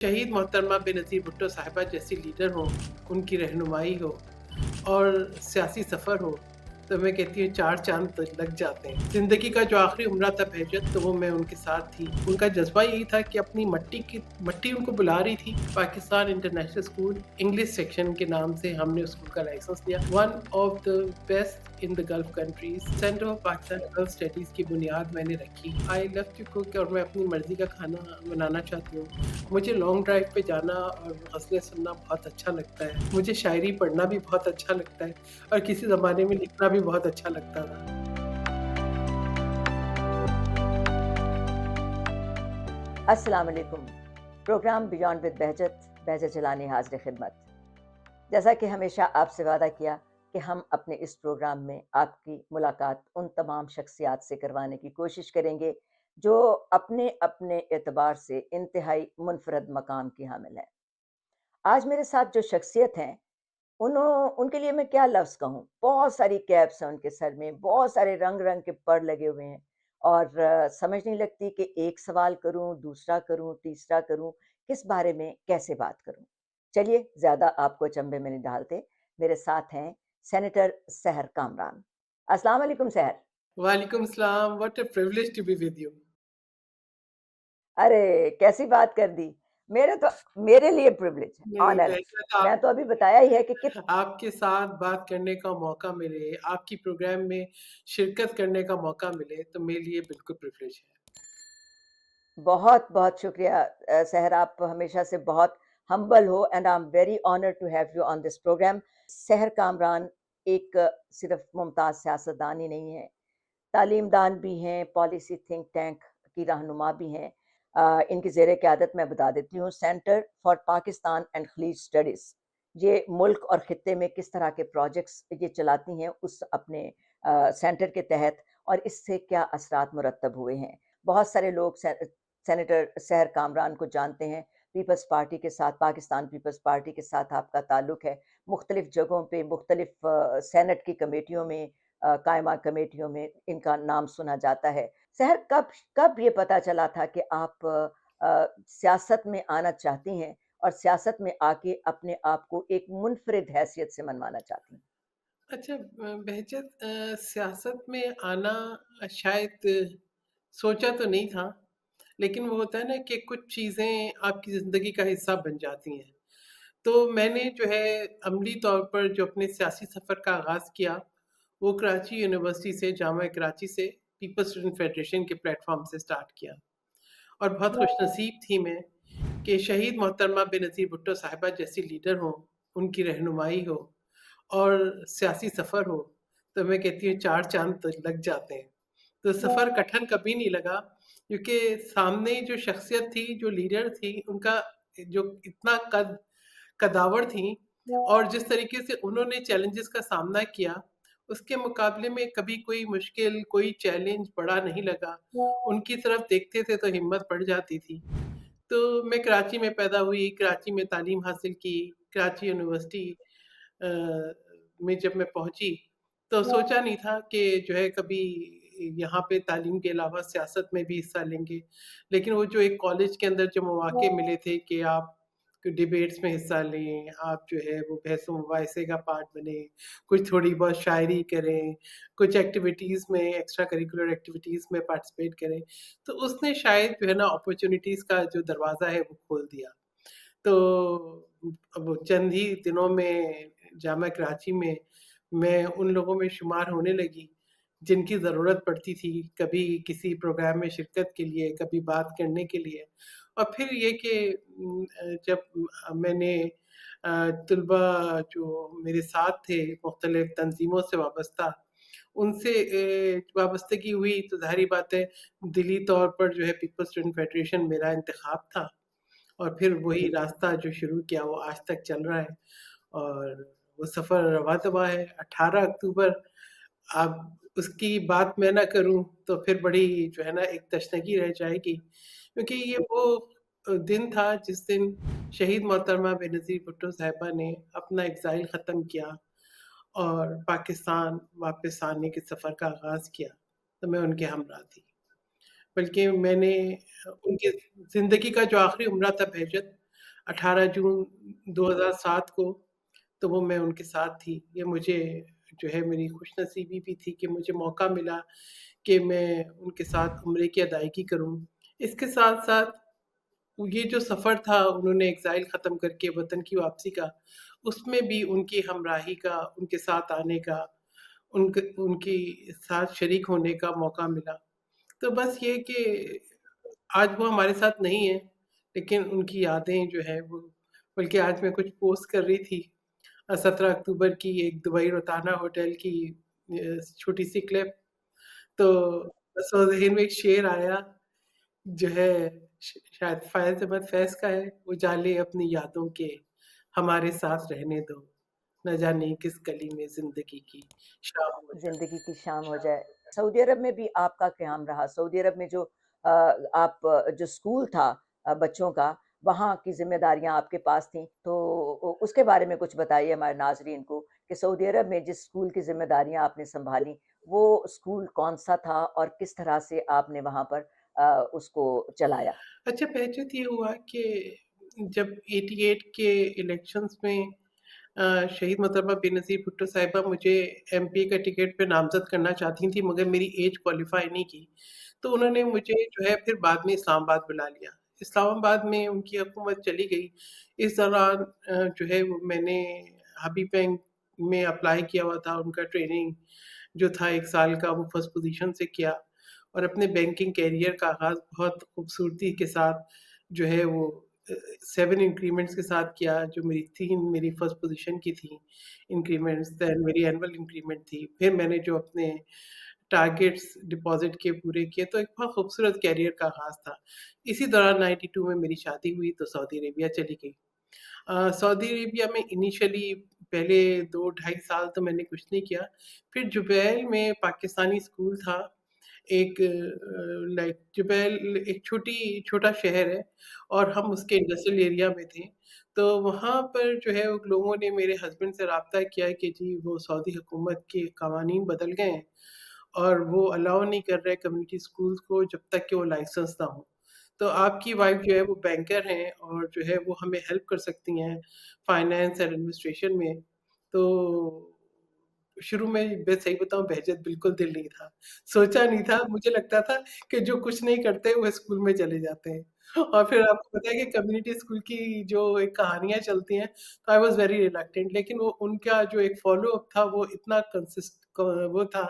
शहीद मोहतरमा बेनज़ीर भुट्टो साहिबा जैसी लीडर हो, उनकी रहनुमाई हो और सियासी सफ़र हो, तो मैं कहती हूँ 4 चाँद तो लग जाते हैं। ज़िंदगी का जो आखिरी उम्रा था बहजत, तो वो मैं उनके साथ थी। उनका जज़्बा यही था कि अपनी मट्टी उनको बुला रही थी। Pakistan international school English section के नाम से हमने उस स्कूल का लाइसेंस लिया। One of the best in the gulf countries. Centre of Pakistan girls studies की बुनियाद मैंने रखी। आई लव टू कुक और मैं अपनी मर्ज़ी का खाना बनाना चाहती हूँ। मुझे लॉन्ग ड्राइव पे जाना और ग़ज़लें सुनना बहुत अच्छा लगता है। मुझे शायरी पढ़ना भी बहुत अच्छा लगता है और किसी ज़माने में लिखना भी बहुत अच्छा लगता था। अस्सलाम वालेकुम। प्रोग्राम बियॉन्ड विद बहजत चलानी हाज़िर खिदमत। जैसा कि हमेशा आपसे वादा किया कि हम अपने इस प्रोग्राम में आपकी मुलाकात उन तमाम शख्सियात से करवाने की कोशिश करेंगे जो अपने अपने एतबार से इंतहाई मुनफरद मकाम की हामिल है। आज मेरे साथ जो शख्सियत हैं उनके लिए मैं क्या लफ्ज़ कहूँ? बहुत सारी कैप्स हैं उनके सर में, बहुत सारे रंग-रंग के पर लगे हुए हैं और समझ नहीं लगती कि एक सवाल करूँ, दूसरा करूँ, तीसरा करूँ, किस बारे में कैसे बात करूँ? चलिए, ज़्यादा आपको अचंभे में नहीं डालते, मेरे साथ हैं सेनेटर सहर कामरान। अस्सलाम वालेकुम सहर। वालेकुम सलाम, what a privilege to be with you. अरे! कैसी बात कर दी। मेरे लिए प्रिविलेज है, नहीं, ऑनर है। बेहतर मैं आप तो अभी बताया ही है कि आपके साथ बात करने का मौका मिले, आपकी प्रोग्राम में शिरकत करने का मौका मिले, तो मेरे लिए बिल्कुल प्रिविलेज है। बहुत-बहुत शुक्रिया सहर आप हमेशा से बहुत हम्बल हो and I am very honoured to have you on this programme. Sahar Kamran एक सिर्फ मुमताज़ सियासतदान ही नहीं है, तालीमदान भी हैं, पॉलिसी थिंक टैंक की रहनुमा भी हैं। इनकी ज़ेर क़यादत मैं बता देती हूँ सेंटर फॉर पाकिस्तान एंड खलीज स्टडीज़। ये मुल्क और ख़ित्ते में किस तरह के प्रोजेक्ट्स ये चलाती हैं उस अपने सेंटर के तहत और इससे क्या असरात मुरतब हुए हैं। बहुत सारे लोग सेनेटर सहर कामरान को जानते हैं। पीपल्स पार्टी के साथ पाकिस्तान पीपल्स पार्टी के साथ आपका ताल्लुक़ है। मुख्तलिफ़ जगहों पे मुख्तलिफ़ सेनेट की कमेटियों में कायमा कमेटियों में इनका नाम सुना जाता है। सहर कब कब ये पता चला था कि आप सियासत में आना चाहती हैं और सियासत में आके अपने आप को एक मुनफ़रिद हैसियत से मनवाना चाहती हैं? अच्छा बहजत सियासत में आना शायद सोचा तो नहीं था, लेकिन वो होता है ना कि कुछ चीज़ें आपकी ज़िंदगी का हिस्सा बन जाती हैं। तो मैंने जो है अमली तौर पर जो अपने सियासी सफ़र का आगाज़ किया, वो कराची यूनिवर्सिटी से जामा कराची से पीपल्स स्टूडेंट फेडरेशन के प्लेटफ़ॉर्म से स्टार्ट किया और बहुत खुशनसीब थी मैं कि शहीद मोहतरमा बेनज़ीर भुट्टो साहिबा जैसी लीडर हो, उनकी रहनुमाई हो और सियासी सफ़र हो, तो मैं कहती हूँ 4 चाँद तो लग जाते हैं। तो सफ़र कठिन कभी नहीं लगा क्योंकि सामने जो शख्सियत थी, जो लीडर थी, उनका जो इतना कदावर थी और जिस तरीके से उन्होंने चैलेंजेस का सामना किया, उसके मुकाबले में कभी कोई मुश्किल, कोई चैलेंज बड़ा नहीं लगा। उनकी तरफ देखते थे तो हिम्मत बढ़ जाती थी। तो मैं कराची में पैदा हुई, कराची में तालीम हासिल की, कराची यूनिवर्सिटी अ, में जब मैं पहुँची, तो सोचा नहीं था कि जो है कभी यहाँ पे तालीम के अलावा सियासत में भी हिस्सा लेंगे। लेकिन वो जो एक कॉलेज के अंदर जो मौके मिले थे कि आप डिबेट्स में हिस्सा लें, आप जो है वो बहस-ओ-मुबाहिसे का पार्ट बनें, कुछ थोड़ी बहुत शायरी करें, कुछ एक्टिविटीज़ में एक्स्ट्रा करिकुलर एक्टिविटीज़ में पार्टिसिपेट करें, तो उसने शायद जो है ना अपॉर्च्युनिटीज़ का जो दरवाज़ा है वो खोल दिया। तो अब चंद ही दिनों में जामा कराची में मैं उन लोगों में शुमार होने लगी, जिनकी ज़रूरत पड़ती थी, कभी किसी प्रोग्राम में शिरकत के लिए, कभी बात करने के लिए। और फिर ये कि जब मैंने तलबा जो मेरे साथ थे, मुख्तलिफ़ तंज़ीमों से वाबस्ता, उनसे वाबस्तगी हुई तो ज़ाहिर-सी बात है, दिली तौर पर जो है पीपल्स स्टूडेंट फेडरेशन मेरा इंतख़ाब था। और फिर वही जी। रास्ता जो शुरू किया वो आज तक चल रहा है और वो सफ़र रवा-दवा है। 18 अक्टूबर अब उसकी बात मैं ना करूँ तो फिर बड़ी जो है ना एक तशनगी रह जाएगी क्योंकि ये वो दिन था जिस दिन शहीद मोहतरमा बेनज़ीर भुट्टो साहिबा ने अपना एग्ज़ाइल ख़त्म किया और पाकिस्तान वापस आने के सफ़र का आगाज़ किया, तो मैं उनके हमरा थी। बल्कि मैंने उनकी ज़िंदगी का जो आखिरी उम्रा था बहजत, 18 जून 2007 को, तो वो मैं उनके साथ थी। ये मुझे जो है मेरी खुशनसीबी भी थी कि मुझे मौका मिला कि मैं उनके साथ उम्रे की अदायगी करूँ। इसके साथ-साथ ये जो सफ़र था उन्होंने एग्ज़ाइल ख़त्म करके वतन की वापसी का, उसमें भी उनकी हमराही का, उनके साथ आने का, उनकी साथ शरीक होने का मौका मिला। तो बस ये कि आज वो हमारे साथ नहीं है, लेकिन उनकी यादें जो हैं वो, बल्कि आज मैं कुछ पोस्ट कर रही थी 17 अक्टूबर की एक दुबई रोताना होटल की छोटी-सी क्लिप, तो बस वो ज़हन में एक शेर आया जो है शायद फ़ायज़ अहमद फैज़ का है, वो जाले अपनी यादों के हमारे साथ रहने दो, न जाने किस गली में ज़िंदगी की शाम हो जाए। ज़िंदगी की शाम हो जाए। सऊदी अरब में भी आपका क़याम रहा। सऊदी अरब में जो आप जो स्कूल था बच्चों का, वहाँ की ज़िम्मेदारियाँ आपके पास थीं। तो उसके बारे में कुछ बताइए हमारे नाज़रीन को कि सऊदी अरब में जिस स्कूल की ज़िम्मेदारियाँ आपने सँभाली, वो स्कूल कौन-सा था और किस तरह से आपने वहाँ पर उसको चलाया? अच्छा पहचत ये हुआ कि जब 88 के इलेक्शंस में शहीद मोहतरमा बेनज़ीर भुट्टो साहिबा मुझे एमपी का टिकट पे नामज़द करना चाहती थीं मगर मेरी ऐज क्वालीफ़ाई नहीं की। तो उन्होंने मुझे जो है फिर बाद में इस्लामाबाद बुला लिया। इस्लामाबाद में उनकी हुकूमत चली गई। इस दौरान जो है वो मैंने हबीब बैंक में अप्लाई किया हुआ था, उनका ट्रेनिंग जो था 1 साल का वो फर्स्ट पोज़ीशन से किया और अपने बैंकिंग करियर का आगाज़ बहुत खूबसूरती के साथ जो है वो 7 इंक्रीमेंट्स के साथ किया, जो मेरी फर्स्ट पोज़ीशन की थी इंक्रीमेंट्स, देन मेरी एनुअल इंक्रीमेंट थी। फिर मैंने जो अपने टारगेट्स डिपॉज़िट के पूरे किए, तो एक बहुत खूबसूरत करियर का आगाज़ था। इसी दौरान 92 में मेरी शादी हुई, तो सऊदी अरेबिया चली गई। सऊदी अरेबिया में इनिशियली पहले 2 ढाई साल तो मैंने कुछ नहीं किया। फिर जुबैल में पाकिस्तानी स्कूल था। एक लाइक जुबैल एक छोटा शहर है और हम उसके इंडस्ट्रियल एरिया में थे। तो वहाँ पर जो है वो लोगों ने मेरे हस्बैंड से राब्ता किया कि जी वो सऊदी हुकूमत के कवानीन बदल गए हैं और वो अलाउ नहीं कर रहे कम्युनिटी स्कूल्स को जब तक कि वो लाइसेंस ना हो। तो आपकी वाइफ़ जो है वो बैंकर हैं और जो है वो हमें हेल्प कर सकती हैं फाइनेंस एंड एडमिनिस्ट्रेशन में। तो शुरू में मैं सही बताऊँ बहजत बिल्कुल दिल नहीं था। सोचा नहीं था, मुझे लगता था कि जो कुछ नहीं करते वो स्कूल में चले जाते हैं। और फिर आपको पता है कि कम्युनिटी स्कूल की जो एक कहानियाँ चलती हैं, तो आई वाज़ वेरी रिलक्टेंट लेकिन वो उनका जो एक फ़ॉलो अप था वो इतना वो था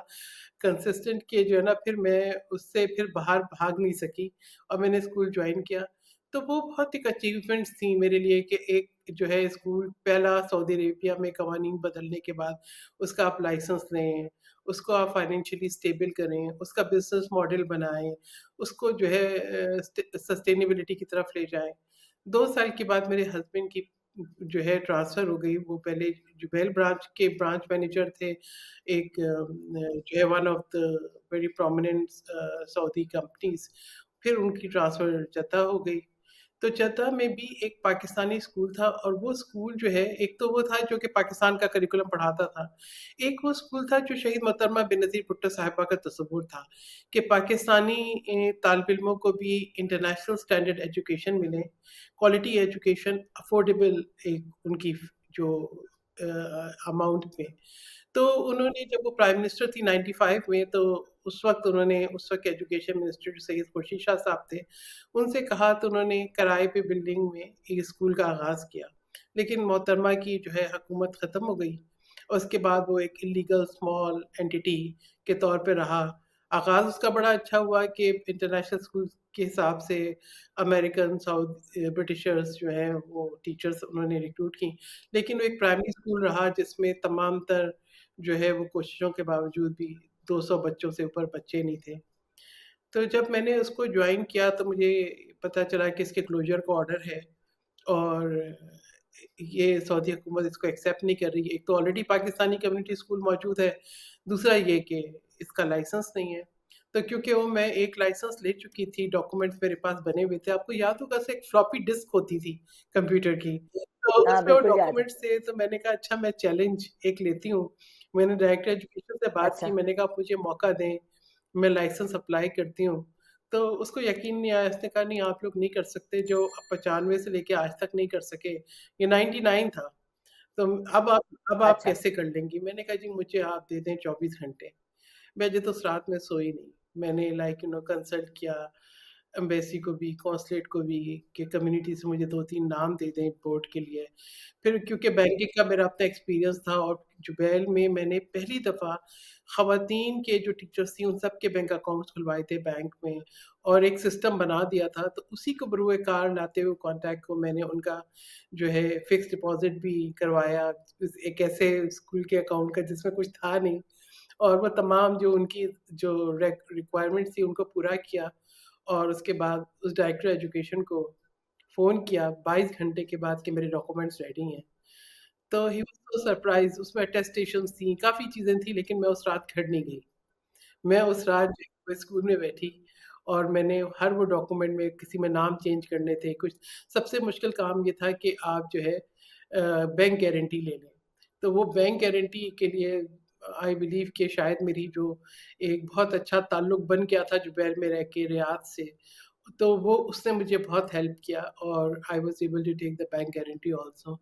कंसिस्टेंट कि जो है ना फिर मैं उससे फिर बाहर भाग नहीं सकी और मैंने स्कूल जॉइन किया। तो वो बहुत एक अचीवमेंट्स थी मेरे लिए कि एक जो है स्कूल पहला सऊदी अरेबिया में कवानीन बदलने के बाद उसका आप लाइसेंस लें, उसको आप फाइनेंशियली स्टेबल करें, उसका बिज़नेस मॉडल बनाएँ, उसको जो है सस्टेनेबिलिटी की तरफ ले जाएँ। 2 साल के बाद मेरे हस्बैंड की जो है ट्रांसफ़र हो गई, वो पहले जुबैल ब्रांच के ब्रांच मैनेजर थे, एक जो है one of the very prominent Saudi companies, फिर उनकी ट्रांसफ़र जद्दा हो गई। तो जद्दा में भी एक पाकिस्तानी स्कूल था और वो स्कूल जो है एक तो वो था जो कि पाकिस्तान का करिकुलम पढ़ाता था। एक वो स्कूल था जो शहीद मोहतरमा बेनज़ीर भुट्टो साहिबा का तसव्वुर था कि पाकिस्तानी तालिब-इल्मों को भी इंटरनेशनल स्टैंडर्ड एजुकेशन मिले, क्वालिटी एजुकेशन अफोर्डेबल एक उनकी जो अमाउंट में। तो उन्होंने जब वो प्राइम मिनिस्टर थी 95 में तो उस वक़्त एजुकेशन मिनिस्टर जो सैयद खुर्शीद शाह साहब थे, उनसे कहा तो उन्होंने किराए पे बिल्डिंग में एक स्कूल का आगाज़ किया। लेकिन मोहतरमा की जो है हुकूमत ख़त्म हो गई और उसके बाद वो एक इल्लीगल स्मॉल एंटिटी के तौर पे रहा। आगाज़ उसका बड़ा अच्छा हुआ कि इंटरनेशनल स्कूल के हिसाब से अमेरिकन, ब्रिटिशर्स जो हैं वो टीचर्स उन्होंने रिक्रूट की। लेकिन वो एक प्राइमरी स्कूल रहा जिसमें तमाम तर जो है वो कोशिशों के बावजूद भी 200 बच्चों से ऊपर बच्चे नहीं थे। तो जब मैंने उसको जॉइन किया तो मुझे पता चला कि इसके क्लोज़र का ऑर्डर है और ये सऊदी हुकूमत इसको एक्सेप्ट नहीं कर रही है। एक तो ऑलरेडी पाकिस्तानी कम्युनिटी स्कूल मौजूद है, दूसरा ये कि इसका लाइसेंस नहीं है। तो क्योंकि वो मैं एक लाइसेंस ले चुकी थी, डॉक्यूमेंट्स मेरे पास बने हुए थे। आपको याद होगा से एक फ्लॉपी डिस्क होती थी कंप्यूटर की, तो हाँ, उसमें वो बिल्कुल याद है। डॉक्यूमेंट्स थे तो मैंने कहा अच्छा मैं चैलेंज एक लेती हूँ। मैंने डायरेक्टर एजुकेशन से बात की, अच्छा। मैंने कहा आप मुझे मौका दें, मैं लाइसेंस अप्लाई करती हूँ। तो उसको यकीन नहीं आया, उसने कहा नहीं आप लोग नहीं कर सकते जो 95 से लेके आज तक नहीं कर सके, ये 99 था। तो अब आप अच्छा। कैसे कर लेंगी? मैंने कहा जी मुझे आप दे दें 24 घंटे। मैं तो उस रात में सोई नहीं। मैंने कंसल्ट किया एम्बेसी को भी, कॉन्सुलेट को भी कि कम्युनिटी से मुझे 2-3 नाम दे दें बोर्ड के लिए। फिर क्योंकि बैंकिंग का मेरा अपना एक्सपीरियंस था और जुबैल में मैंने पहली दफ़ा ख़वातीन के जो टीचर्स थी उन सब के बैंक अकाउंट्स खुलवाए थे बैंक में और एक सिस्टम बना दिया था। तो उसी को बरूए कार लाते हुए कॉन्टैक्ट को मैंने उनका जो है फ़िक्स्ड डिपॉज़िट भी करवाया। एक ऐसे स्कूल के अकाउंट का जिसमें कुछ था नहीं। और वो तमाम जो उनकी जो रिक्वायरमेंट्स थी उनको पूरा किया और उसके बाद उस डायरेक्टर एजुकेशन को फ़ोन किया 22 घंटे के बाद कि मेरे डॉक्यूमेंट्स रेडी हैं। तो ही वाज़ सो सरप्राइज़्ड। उसमें अटेस्टेशंस थी, काफ़ी चीज़ें थी लेकिन मैं उस रात घर नहीं गई। मैं उस रात जो है वो स्कूल में बैठी और मैंने हर वो डॉक्यूमेंट में किसी में नाम चेंज करने थे, कुछ सबसे मुश्किल काम ये था कि आप जो है बैंक गारंटी ले लें। तो वो बैंक गारंटी के लिए आई बिलीव कि शायद मेरी जो एक बहुत अच्छा ताल्लुक बन गया था जुबैल में रह के रियाद से, तो वो उसने मुझे बहुत हेल्प किया और I was able to take the bank guarantee also.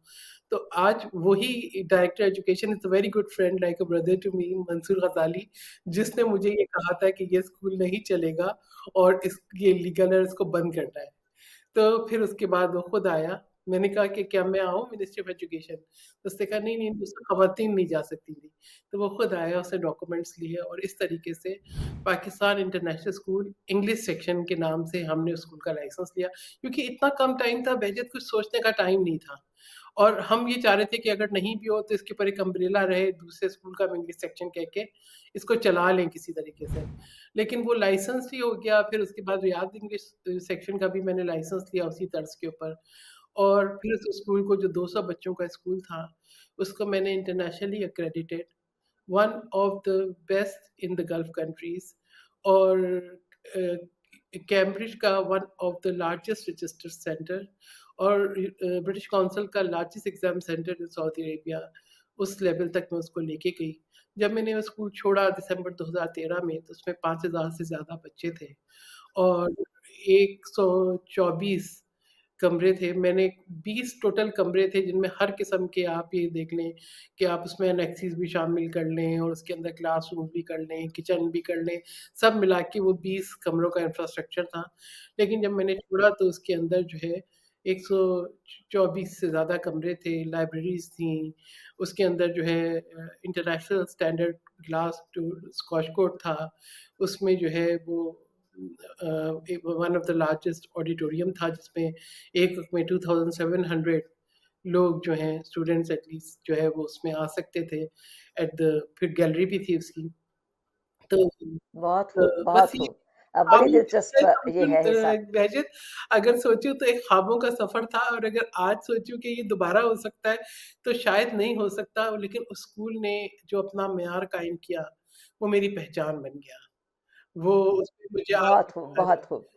तो आज वही director education is a very good friend like a brother to me Mansoor Ghazali जिसने मुझे ये कहा था कि ये स्कूल नहीं चलेगा और ये लीगल है इसको बंद करना है। तो फिर उसके बाद वो खुद आया। मैंने कहा कि क्या मैं आऊँ मिनिस्ट्री ऑफ एजुकेशन? तो उसने कहा नहीं, उसमें ख़वातीन नहीं जा सकती थी। तो वो खुद आया, उसने डॉक्यूमेंट्स लिए और इस तरीके से Pakistan international school English section के नाम से हमने उस स्कूल का लाइसेंस लिया। क्योंकि इतना कम टाइम था बहजत कुछ सोचने का टाइम नहीं था। और हम ये चाह रहे थे कि अगर नहीं भी हो तो इसके ऊपर एक अम्ब्रेला रहे दूसरे स्कूल का इंग्लिश सेक्शन कह के इसको चला लें किसी तरीके से। लेकिन वो लाइसेंस भी हो गया, फिर उसके बाद रियाद इंग्लिश सेक्शन का भी मैंने लाइसेंस लिया उसी तर्ज के ऊपर। और फिर उस स्कूल को जो 200 बच्चों का स्कूल था, उसको मैंने internationally accredited, one of the best in the Gulf countries और कैम्ब्रिज का one of the largest register centre और ब्रिटिश काउंसिल का largest exam centre in Saudi Arabia, उस लेवल तक मैं उसको लेके गई। जब मैंने वो स्कूल छोड़ा दिसंबर 2013 में, तो उसमें 5000 से ज़्यादा बच्चे थे और 124 कमरे थे। मैंने 20 टोटल कमरे थे जिनमें हर किस्म के आप ये देख लें कि आप उसमें एनेक्सिस भी शामिल कर लें और उसके अंदर क्लासरूम भी कर लें, किचन भी कर लें, सब मिला के वो 20 कमरों का इंफ्रास्ट्रक्चर था। लेकिन जब मैंने छोड़ा तो उसके अंदर जो है 124 से ज़्यादा कमरे थे, लाइब्रेरीज़ थीं, उसके अंदर जो है international standard glass to scotch court था, उसमें जो है वो one of the largest auditorium था जिसमें एक में 2700 लोग जो हैं स्टूडेंट्स एटलीस्ट जो है वो उसमें आ सकते थे एट द फिर गैलरी भी थी उसकी। तो बहुत खूब, बस बहुत ये खूब। बड़ी ख्वाबों दिलचस्प ये है हिस्सा। बहजत अगर सोचूँ तो एक ख्वाबों का सफ़र था और अगर आज सोचूँ कि ये दोबारा हो सकता है, तो शायद नहीं हो सकता लेकिन उस स्कूल ने जो अपना मेयार कायम किया, वो मेरी पहचान बन गया। वो उसमें मुझे आज बहुत खूब, बहुत खूब।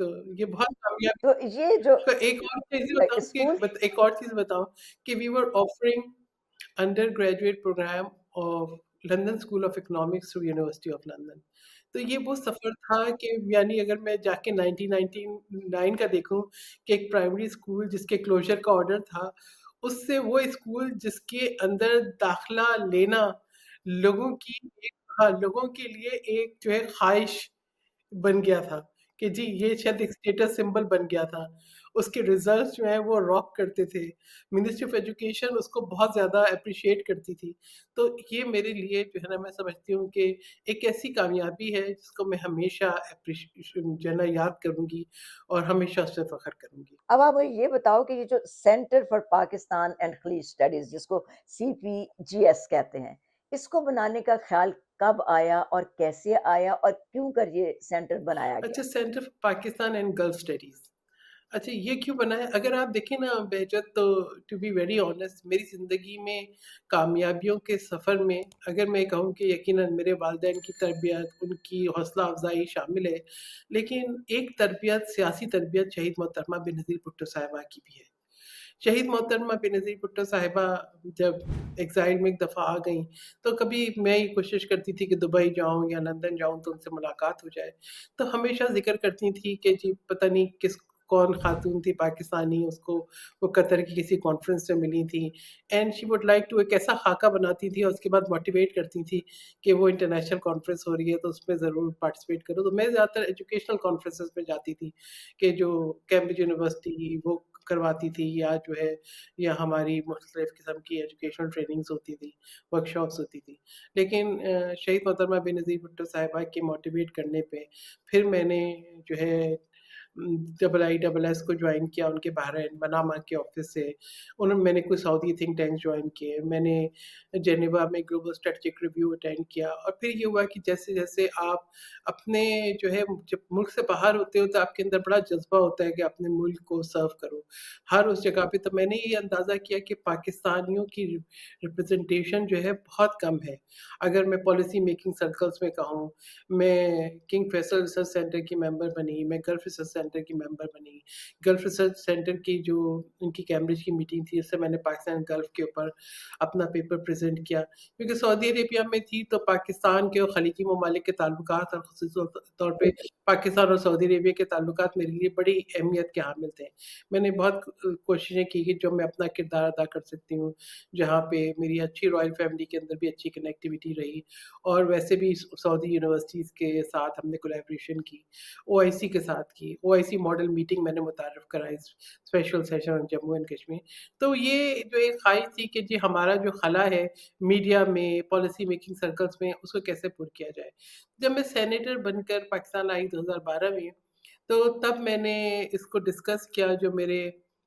तो ये बहुत कामयाबी तो ये जो तो स्कूल एक और चीज़ बताऊँ कि we were offering undergraduate programme of London School of Economics through University of London. तो ये वो सफ़र था कि यानी अगर मैं जाके 1999 का देखूँ कि एक प्राइमरी स्कूल जिसके क्लोज़र का ऑर्डर था, उससे वो स्कूल जिसके अंदर दाखिला लेना लोगों की एक हाँ, लोगों के लिए एक जो है ख़्वाहिश बन गया था कि जी ये शायद एक स्टेटस सिंबल बन गया था। उसके रिज़ल्ट्स जो हैं वो रॉक करते थे। मिनिस्ट्री ऑफ एजुकेशन उसको बहुत ज़्यादा एप्रिशिएट करती थी। तो ये मेरे लिए जो है ना मैं समझती हूँ कि एक ऐसी कामयाबी है जिसको मैं हमेशा जो है ना याद करूँगी और हमेशा उससे फ़ख्र करूँगी। अब आप मुझे ये बताओ कि ये जो सेंटर फॉर पाकिस्तान एंड खलीज स्टडीज़ जिसको सीपीजीएस कहते हैं, इसको बनाने का ख़्याल कब आया और कैसे आया और क्यों कर ये सेंटर बनाया अच्छा गया? Centre for Pakistan and gulf studies. अच्छा ये क्यों बना है? अगर आप देखें ना बेहजत तो टू बी वेरी ऑनेस्ट मेरी ज़िंदगी में कामयाबियों के सफ़र में अगर मैं कहूँ कि यकीनन मेरे वालिदैन की तरबियत, उनकी हौसला अफ़ज़ाई शामिल है। लेकिन एक तरबियत सियासी तरबियत शहीद मोहतरमा बेनज़ीर भुट्टो साहिबा की भी है। शहीद मोहतरमा बेनज़ीर भुट्टो साहिबा जब एक्साइल में एक दफ़ा आ गईं, तो कभी मैं ये कोशिश करती थी कि दुबई जाऊँ या लंदन जाऊँ तो उनसे मुलाकात हो जाए। तो हमेशा ज़िक्र करती थी कि जी पता नहीं कौन ख़ातून थी पाकिस्तानी, उसको वो कतर की किसी कॉन्फ्रेंस में मिली थी and she would like to एक ऐसा ख़ाका बनाती थी और उसके बाद मोटिवेट करती थी कि वो इंटरनेशनल कॉन्फ्रेंस हो रही है तो उसमें ज़रूर पार्टिसिपेट करो। तो मैं ज़्यादातर एजुकेशनल कॉन्फ्रेंसेस में जाती थी कि जो कैम्ब्रिज यूनिवर्सिटी वो करवाती थी या जो है या हमारी मुख्तलिफ़ किस्म की एजुकेशनल ट्रेनिंग्स होती थी, वर्कशॉप्स होती थी। लेकिन शहीद मोहतरमा बेनज़ीर भुट्टो साहिबा के मोटिवेट करने पे फिर मैंने जो है IISS को जॉइन किया उनके बहरीन मनामा के ऑफ़िस से। मैंने कुछ सऊदी थिंक टैंक्स जॉइन किए। मैंने जेनेवा में ग्लोबल स्ट्रैटेजिक रिव्यू अटेंड किया और फिर ये हुआ कि जैसे-जैसे आप अपने जो है जब मुल्क से बाहर होते हो तो आपके अंदर बड़ा जज़्बा होता है कि अपने मुल्क को सर्व करो। हर उस जगह पे तो मैंने ये अंदाज़ा किया कि पाकिस्तानियों की रिप्रेज़ेंटेशन जो है बहुत कम है। अगर मैं पॉलिसी मेकिंग सर्कल्स में कहूँ, मैं किंग फैसल रिसर्च सेंटर की मेंबर बनी, मैं गल्फ रिसर्च सेंटर की मेंबर बनी। गल्फ रिसर्च सेंटर की जो उनकी कैम्ब्रिज की मीटिंग थी, उससे मैंने पाकिस्तान गल्फ के ऊपर अपना पेपर प्रेज़ेंट किया। क्योंकि सऊदी अरेबिया में थी तो पाकिस्तान के और खलीजी ममालिक के ताल्लुकात और ख़ुसूसी तौर पे पाकिस्तान और सऊदी अरेबिया के ताल्लुकात मेरे लिए बड़ी अहमियत के हामिल थे। मैंने बहुत कोशिशें की कि जो मैं अपना किरदार अदा कर सकती हूँ, जहाँ पे मेरी अच्छी रॉयल फैमिली के अंदर भी अच्छी कनेक्टिविटी रही और वैसे भी सऊदी यूनिवर्सिटीज़ के साथ हमने कोलैबोरेशन की, ओआईसी के साथ की। ओआईसी मॉडल मीटिंग मैंने मुतारिफ़ कराई special session on Jammu and Kashmir. तो ये जो एक ख़्वाहिश थी कि जी हमारा जो खला है मीडिया में, पॉलिसी मेकिंग सर्कल्स में, उसको कैसे पुर किया जाए। जब मैं सेनेटर बनकर पाकिस्तान आई 2012 में, तो तब मैंने इसको डिस्कस किया जो मेरे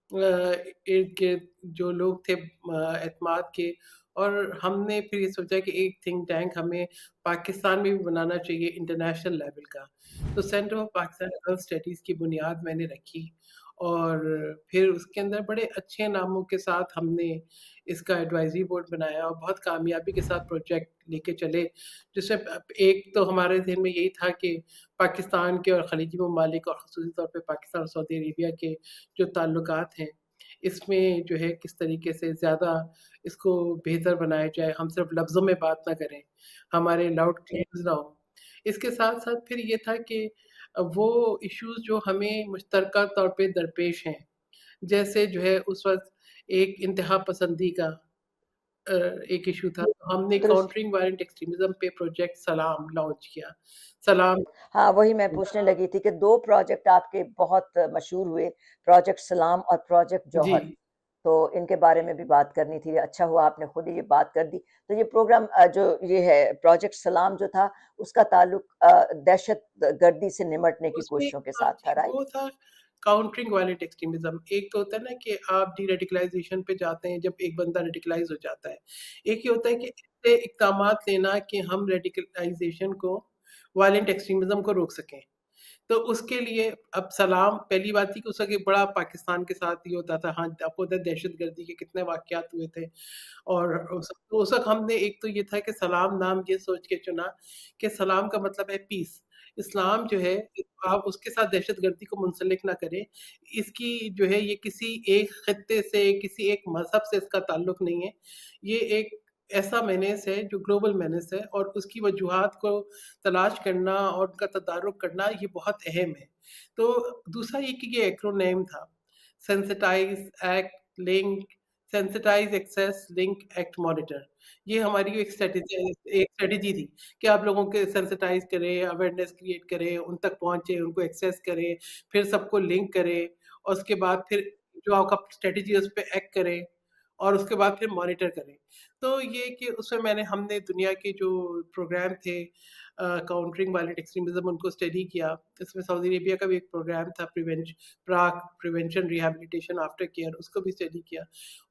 इर्द-गिर्द जो लोग थे एतमाद के और हमने फिर ये सोचा कि एक थिंक टैंक हमें पाकिस्तान में भी बनाना चाहिए इंटरनेशनल लेवल का। तो centre of Pakistan girl studies की बुनियाद मैंने रखी और फिर उसके अंदर बड़े अच्छे नामों के साथ हमने इसका एडवाइज़री बोर्ड बनाया और बहुत कामयाबी के साथ प्रोजेक्ट लेके चले। जिसमें एक तो हमारे ज़हन में यही था कि पाकिस्तान के और खलीजी ममालिक और ख़ुसूसी तौर पे पाकिस्तान और सऊदी अरेबिया के जो ताल्लुकात हैं, इसमें जो है किस तरीके से ज़्यादा इसको बेहतर बनाया जाए। हम सिर्फ़ लफ्ज़ों में बात ना करें, हमारे लाउड क्लेम्स ना हों। इसके साथ-साथ फिर ये था कि वो इश्यूज़ जो हमें मुश्तरका तौर पे दरपेश हैं, जैसे जो है उस वक़्त एक इंतहा पसंदी का एक इश्यू था। तो हमने दुरुस्त। काउंटरिंग वायलेंट एक्सट्रीमिज़्म पे प्रोजेक्ट सलाम लॉन्च किया। सलाम हाँ, वही मैं पूछने लगी थी कि 2 प्रोजेक्ट आपके बहुत मशहूर हुए, प्रोजेक्ट सलाम और प्रोजेक्ट जी। जौहर। तो इनके बारे में भी बात करनी थी। अच्छा हुआ आपने खुद ही ये बात कर दी। तो ये प्रोग्राम जो ये है प्रोजेक्ट सलाम जो था, उसका ताल्लुक दहशतगर्दी से निमटने की उसमें कोशिशों के हाँ साथ था, जी, राइट? वो था काउंटरिंग वायलेंट एक्सट्रीमिज़्म। एक तो होता है ना कि आप डीरेडिकलाइज़ेशन पे जाते हैं जब एक बंदा रेडिकलाइज़ हो जाता है। एक ये होता है कि ऐसे इक़दामात लेना कि हम रेडिकलाइज़ेशन को वायलेंट एक्सट्रीमिज़्म को रोक सकें। तो उसके लिए अब सलाम पहली बात थी कि उस वक़्त एक बड़ा पाकिस्तान के साथ ये होता था हाँ, आपको पता है दहशतगर्दी के कितने वाक़यात हुए थे और उस वक़्त हमने एक तो ये था कि सलाम नाम ये सोच के चुना कि सलाम का मतलब है पीस। इस्लाम जो है आप उसके साथ दहशतगर्दी को मुंसलिक ना करें। इसकी जो है ये किसी एक खित्ते से, किसी एक मज़हब से इसका ताल्लुक नहीं है। ये एक ऐसा मेनेस है जो ग्लोबल मेनेस है और उसकी वजूहात को तलाश करना और उनका तदारुक करना ये बहुत अहम है। तो दूसरा ये कि ये एक्रोनिम था, sensitise, act, link, sensitise, access, link, act, monitor. ये हमारी एक स्ट्रैटेजी थी कि आप लोगों के सेंसिटाइज़ करें, अवेयरनेस क्रिएट करें, उन तक पहुँचे, उनको एक्सेस करें, फिर सबको लिंक करें और उसके बाद फिर जो आपका स्ट्रैटेजी है उस पे एक्ट करें और उसके बाद फिर मॉनिटर करें। तो ये कि उसमें हमने दुनिया के जो प्रोग्राम थे काउंटरिंग वायलेंट एक्सट्रीमिज़्म उनको स्टडी किया। इसमें सऊदी अरेबिया का भी एक प्रोग्राम था प्राक प्रिवेंशन रिहैबिलिटेशन आफ्टर केयर उसको भी स्टडी किया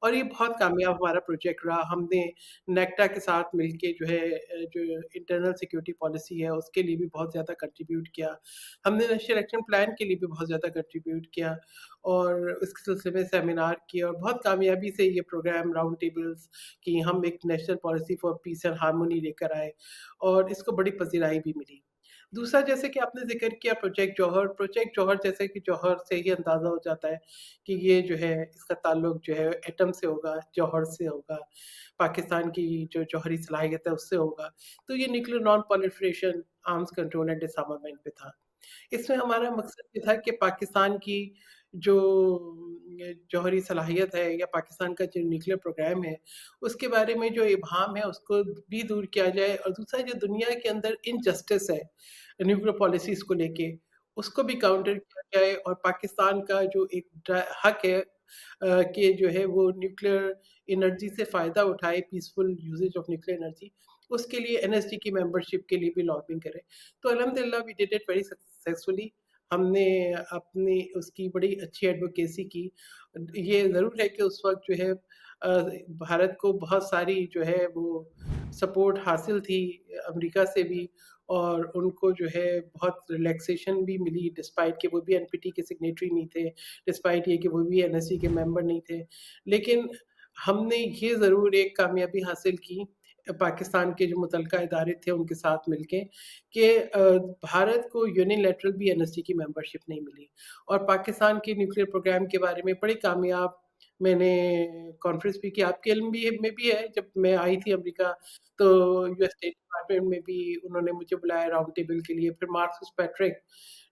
और ये बहुत कामयाब हमारा प्रोजेक्ट रहा। हमने नेक्टा के साथ मिलके जो है जो इंटरनल सिक्योरिटी पॉलिसी है उसके लिए भी बहुत ज़्यादा कंट्रीब्यूट किया। हमने नेशनल एक्शन प्लान के लिए भी बहुत ज़्यादा कंट्रीब्यूट किया और इसके सिलसिले में सेमिनार किए और बहुत कामयाबी से ये प्रोग्राम राउंड टेबल्स कि हम एक national policy for piece and harmony लेकर आए और इसको बड़ी पज़ीराई भी मिली। दूसरा जैसे कि आपने ज़िक्र किया प्रोजेक्ट जौहर जैसे कि जौहर से ही अंदाज़ा हो जाता है कि ये जो है इसका ताल्लुक जो है एटम से होगा, जौहर से होगा, पाकिस्तान की जो जौहरी सलाहियत है उससे होगा। तो ये nuclear non proliferation arms control and डिसआर्मामेंट पे था। इसमें हमारा मकसद ये था कि पाकिस्तान की जो जौहरी सलाहियत है या पाकिस्तान का जो न्यूक्लियर प्रोग्राम है, उसके बारे में जो इबाहम है उसको भी दूर किया जाए और दूसरा जो दुनिया के अंदर इनजस्टिस है न्यूक्लियर पॉलिसीज़ को लेके, उसको भी काउंटर किया जाए और पाकिस्तान का जो एक हक है कि जो है वो न्यूक्लियर एनर्जी से फ़ायदा उठाए, peaceful usage of nuclear energy, उसके लिए एनएसजी की मेंबरशिप के लिए भी लॉबिंग करें। तो अल्हम्दुलिल्लाह we did it very successfully. हमने अपनी उसकी बड़ी अच्छी एडवोकेसी की। ये ज़रूर है कि उस वक़्त जो है भारत को बहुत सारी जो है वो सपोर्ट हासिल थी अमेरिका से भी और उनको जो है बहुत रिलैक्सेशन भी मिली डिस्पाइट कि वो भी एनपीटी के सिग्नेटरी नहीं थे, डिस्पाइट ये कि वो भी एनएससी के मेंबर नहीं थे। लेकिन हमने ये ज़रूर एक कामयाबी हासिल की पाकिस्तान के जो मुतल्लिका इदारे थे उनके साथ मिलके कि भारत को यूनिलैटरल भी एनएसजी की मेंबरशिप नहीं मिली और पाकिस्तान के न्यूक्लियर प्रोग्राम के बारे में बड़ी कामयाब मैंने कॉन्फ्रेंस भी की। आपके इल्म भी में भी है, जब मैं आई थी अमेरिका तो यूएस स्टेट डिपार्टमेंट में भी उन्होंने मुझे बुलाया राउंड टेबल के लिए। फिर मार्कस पैट्रिक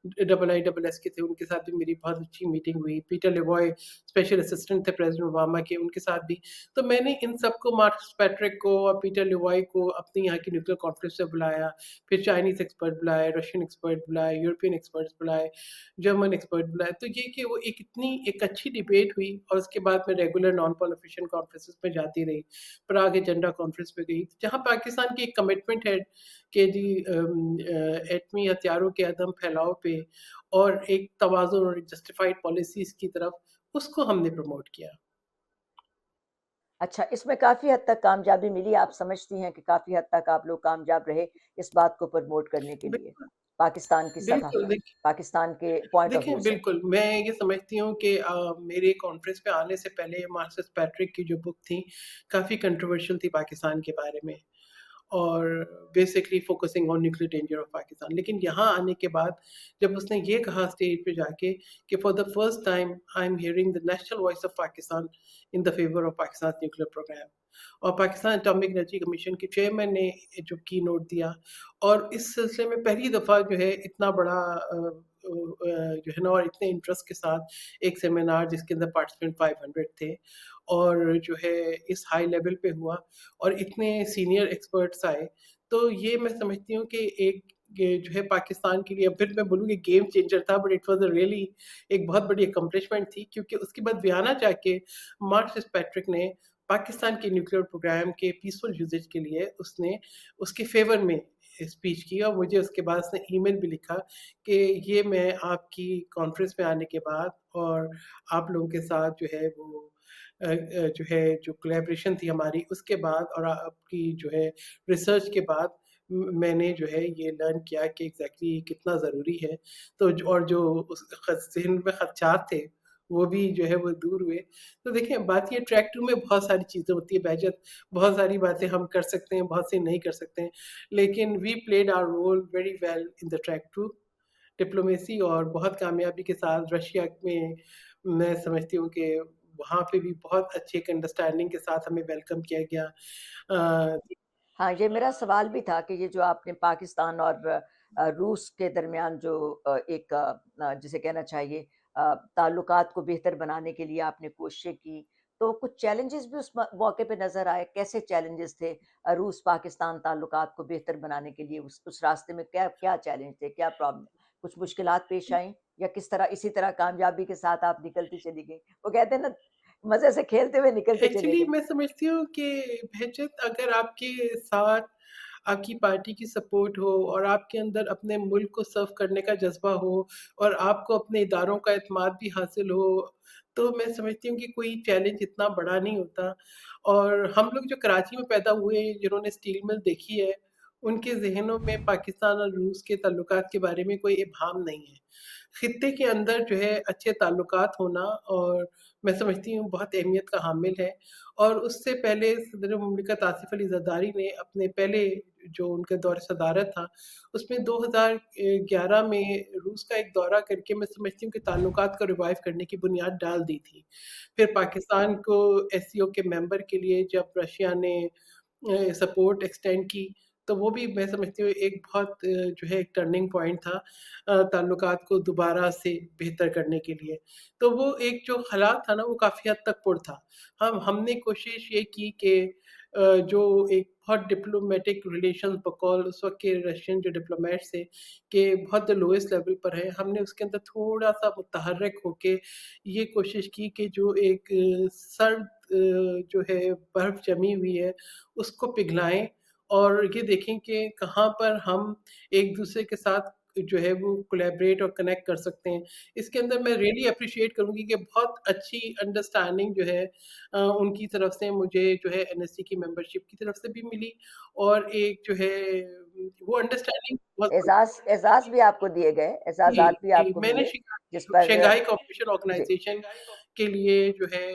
IISS के थे, उनके साथ भी मेरी बहुत अच्छी मीटिंग हुई। पीटर लेवॉय स्पेशल असिस्टेंट थे प्रेज़िडेंट ओबामा के, उनके साथ भी। तो मैंने इन सबको मार्कस पैट्रिक को और पीटर लेवॉय को अपने यहाँ की न्यूक्लियर कॉन्फ्रेंस में बुलाया। फिर चाइनीज़ एक्सपर्ट बुलाए, रशियन एक्सपर्ट बुलाए, यूरोपियन एक्सपर्ट्स बुलाए, जर्मन एक्सपर्ट बुलाए। तो ये कि वो एक अच्छी डिबेट हुई और उसके बाद मैं रेगुलर नॉन प्रोलिफरेशन कॉन्फ्रेंसेस में जाती रही। प्राग एजेंडा कॉन्फ्रेंस में गई, जहाँ पाकिस्तान की एक कमिटमेंट है कि जी एटमी हथियारों के अदम फैलाव पे और एक तवाज़ुन और जस्टिफाइड पॉलिसीज़ की तरफ, उसको हमने प्रमोट किया। अच्छा, इसमें काफ़ी हद तक कामयाबी मिली, आप समझती हैं कि काफ़ी हद तक आप लोग कामयाब रहे इस बात को प्रमोट करने के लिए, बिल्कुल, पाकिस्तान की सतह बिल्कुल पर, पाकिस्तान के पॉइंट ऑफ देखिए, व्यू से। बिल्कुल, मैं ये समझती हूँ कि मेरे कॉन्फ्रेंस पे आने से पहले मार्कस पैट्रिक की जो बुक थी, काफ़ी कंट्रोवर्शियल थी पाकिस्तान के बारे में और basically focusing on nuclear danger of Pakistan. लेकिन यहाँ आने के बाद जब उसने ये कहा स्टेज पे जाके कि for the first time I am hearing the national voice of Pakistan in the favour of Pakistan nuclear programme और पाकिस्तान एटॉमिक एनर्जी कमीशन के चेयरमैन ने जो की नोट दिया और इस सिलसिले में पहली दफ़ा जो है इतना बड़ा जो है ना और इतने इंटरेस्ट के साथ एक सेमिनार जिसके अंदर पार्टिसिपेंट 500 थे और जो है इस हाई लेवल पे हुआ और इतने सीनियर एक्सपर्ट्स आए, तो ये मैं समझती हूँ कि एक ये जो है पाकिस्तान के लिए अब फिर मैं बोलूँगी गेम चेंजर था but it was a really एक बहुत बड़ी अकम्प्लिशमेंट थी क्योंकि उसके बाद वियना जाके मार्क फिट्जपैट्रिक ने पाकिस्तान के न्यूक्लियर प्रोग्राम के पीसफुल यूसेज के लिए उसने उसके फ़ेवर में स्पीच की और मुझे उसके बाद उसने ईमेल भी लिखा कि ये मैं आपकी कॉन्फ्रेंस में आने के बाद और आप लोगों के साथ जो है वो जो है जो कोलैबोरेशन थी हमारी उसके बाद और आपकी जो है रिसर्च के बाद मैंने जो है ये लर्न किया कि एग्ज़ैक्टली ये कितना ज़रूरी है। तो जो और जो उस ज़हन में खदशात थे, वो भी जो है वो दूर हुए। तो देखिए बात ये ट्रैक 2 में बहुत सारी चीज़ें होती है बहजत, बहुत सारी बातें हम कर सकते हैं, बहुत सी नहीं कर सकते हैं। लेकिन we played our role very well in the track 2 diplomacy और बहुत कामयाबी के साथ रशिया में मैं समझती हूँ कि वहाँ पे भी बहुत अच्छी एक अंडरस्टैंडिंग के साथ हमें वेलकम किया गया। अ, हाँ, ये मेरा सवाल भी था कि ये जो आपने पाकिस्तान और रूस के दरमियान जो एक जिसे कहना चाहिए ताल्लुकात को बेहतर बनाने के लिए आपने कोशिशें की, तो कुछ चैलेंजेस भी उस मौके पे नज़र आए? कैसे चैलेंजेस थे रूस-पाकिस्तान ताल्लुकात को बेहतर बनाने के लिए उस रास्ते में क्या क्या चैलेंज थे? क्या प्रॉब्लम कुछ मुश्किलात पेश आईं या किस तरह इसी तरह कामयाबी के साथ आप निकलती चली गईं? वो कहते हैं ना, मज़े से खेलते हुए निकलते चले एक्चुअली गए। मैं समझती हूँ कि बहजत अगर आपके साथ आपकी पार्टी की सपोर्ट हो और आपके अंदर अपने मुल्क को सर्व करने का जज़्बा हो और आपको अपने इदारों का एतमाद भी हासिल हो, तो मैं समझती हूँ कि कोई चैलेंज इतना बड़ा नहीं होता। और हम लोग जो कराची में पैदा हुए, जिन्होंने स्टील मिल देखी है, उनके ज़हनों में पाकिस्तान और रूस के ताल्लुकात के बारे में कोई इब्हाम नहीं है। खित्ते के अंदर जो है अच्छे ताल्लुकात होना और मैं समझती हूँ बहुत अहमियत का हामिल है और उससे पहले सदर मुमलिकत आसिफ अली ज़रदारी ने अपने पहले जो उनका दौर-ए-सदारत था, उसमें 2011 में रूस का एक दौरा करके मैं समझती हूँ कि ताल्लुकात को रिवाइव करने की बुनियाद डाल दी थी। फिर पाकिस्तान को एससीओ के मेंबर के लिए जब रशिया ने सपोर्ट एक्सटेंड की, तो वो भी मैं समझती हूँ एक बहुत जो है एक टर्निंग पॉइंट था ताल्लुकात को दोबारा से बेहतर करने के लिए। तो वो एक जो हालात था ना, वो काफ़ी हद तक पुर था। हमने कोशिश ये की कि जो एक बहुत डिप्लोमैटिक रिलेशंस बकौल उस वक़्त के रशियन जो डिप्लोमैट्स थे, कि बहुत लोएस्ट लेवल पर है, हमने उसके अंदर थोड़ा-सा मुतहर्रिक होके ये कोशिश की कि जो एक सर्द जो है बर्फ़ जमी हुई है, उसको पिघलाएँ और ये देखें कि कहाँ पर हम एक-दूसरे के साथ जो है वो कोलैबोरेट और कनेक्ट कर सकते हैं। इसके अंदर मैं रियली एप्रिशिएट करूँगी कि बहुत अच्छी अंडरस्टैंडिंग जो है उनकी तरफ से मुझे जो है एनएससी की मेंबरशिप की तरफ से भी मिली और एक जो है वो अंडरस्टैंडिंग बहुत एज़ाज़ भी आपको दिए गए, जी, एज़ाज़ात भी जी, आपको मैंने मिले, जिस पर शंघाई कोऑपरेशन जी, ऑर्गनाइज़ेशन के लिए जो है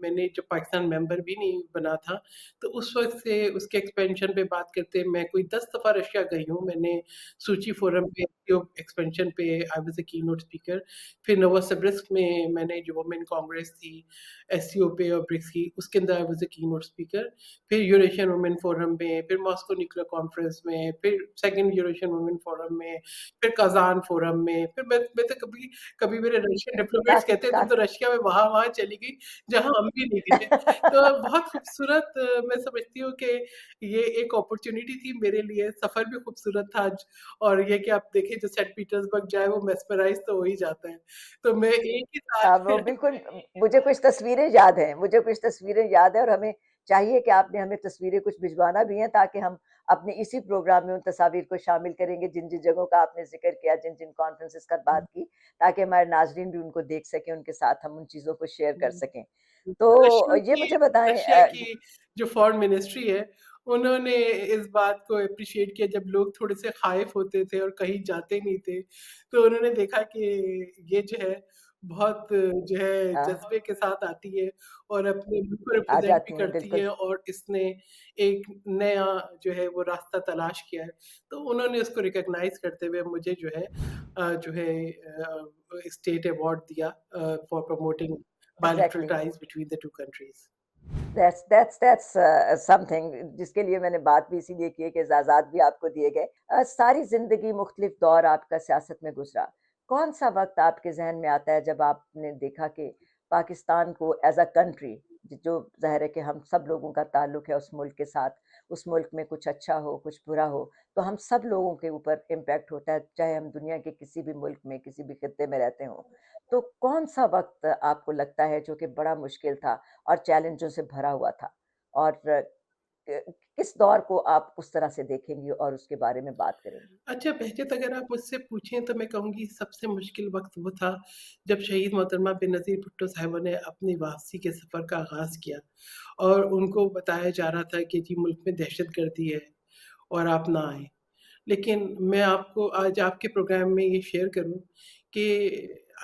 मैंने जब पाकिस्तान मेंबर भी नहीं बना था, तो उस वक़्त से उसके एक्सपेंशन पे बात करते मैं कोई 10 दफ़ा रशिया गई हूँ। मैंने सूची फोरम पे एक्सपेंशन पे I was a keynote speaker. फिर नोवोसिबिर्स्क में मैंने जो वुमेन कांग्रेस थी, एससीओ पे और ब्रिक्स की, उसके अंदर I was a keynote speaker. फिर यूरेशियन वुमेन फोरम में, फिर मॉस्को न्यूक्लियर कॉन्फ्रेंस में, फिर सेकंड यूरेशियन वुमेन फोरम में, फिर कज़ान फोरम में, फिर मैं तो कभी कभी मेरे रशियन डिप्लोमेट्स काफ़ी कहते हैं, "तुम तो काफ़ी रशिया में वहाँ-वहाँ चली गई, जहाँ हम भी नहीं गए।" तो बहुत खूबसूरत मैं समझती हूँ कि ये एक अपॉर्च्युनिटी थी मेरे लिए, सफ़र भी खूबसूरत था आज और ये कि आप देखें जो सेंट पीटर्सबर्ग जाए वो मेस्मराइज़ तो हो ही जाता है। तो मैं एक ही साथ वो बिल्कुल मुझे कुछ तस्वीरें याद हैं, मुझे कुछ तस्वीरें याद हैं और हमें चाहिए कि आपने हमें तस्वीरें कुछ भिजवाना भी हैं ताकि हम अपने इसी प्रोग्राम में उन तस्वीर को शामिल करेंगे जिन-जिन जगहों का आपने ज़िक्र किया, जिन-जिन कॉन्फ्रेंसेस का बात की, ताकि हमारे नाज़रीन भी उनको देख सकें, उनके साथ हम उन चीज़ों को शेयर कर सकें। तो ये मुझे बताएँ रशिया की जो फॉरेन मिनिस्ट्री है, उन्होंने इस बात को एप्रिशिएट किया जब लोग थोड़े से ख़ाइफ़ होते थे और कहीं जाते नहीं थे, तो उन्होंने देखा कि ये जो है बहुत जो है अ, जज़्बे के साथ आती है और अपने मुल्क को आ रिप्रेज़ेंट भी जाती हैं, करती बिल्कुल। है और इसने एक नया जो है वो रास्ता तलाश किया है। तो उन्होंने उसको रिकॉग्नाइज़ करते हुए मुझे जो है स्टेट अवार्ड दिया for promoting bilateral exactly. ties between the two countries. That's something जिसके लिए मैंने बात भी इसीलिए की है कि एजाज़ात भी आपको दिए गए। सारी ज़िंदगी मुख्तलिफ दौर आपका सियासत में गुज़रा। कौन-सा वक़्त आपके ज़हन में आता है जब आपने देखा कि पाकिस्तान को एज़ अ कंट्री जो ज़ाहिर है कि हम सब लोगों का ताल्लुक है उस मुल्क के साथ, उस मुल्क में कुछ अच्छा हो, कुछ बुरा हो, तो हम सब लोगों के ऊपर इम्पैक्ट होता है, चाहे हम दुनिया के किसी भी मुल्क में, किसी भी खित्ते में रहते हों। तो कौन-सा वक़्त आपको लगता है जो कि बड़ा मुश्किल था और चैलेंजों से भरा हुआ था? और किस दौर को आप उस तरह से देखेंगी और उसके बारे में बात करेंगी? अच्छा बहजत अगर आप मुझसे पूछें तो मैं कहूँगी सबसे मुश्किल वक़्त वो था जब शहीद मोहतरमा बेनज़ीर भुट्टो साहिबा ने अपनी वापसी के सफ़र का आगाज़ किया और उनको बताया जा रहा था कि जी मुल्क में दहशतगर्दी है और आप ना आएँ। लेकिन मैं आपको आज आपके प्रोग्राम में ये शेयर करूँ कि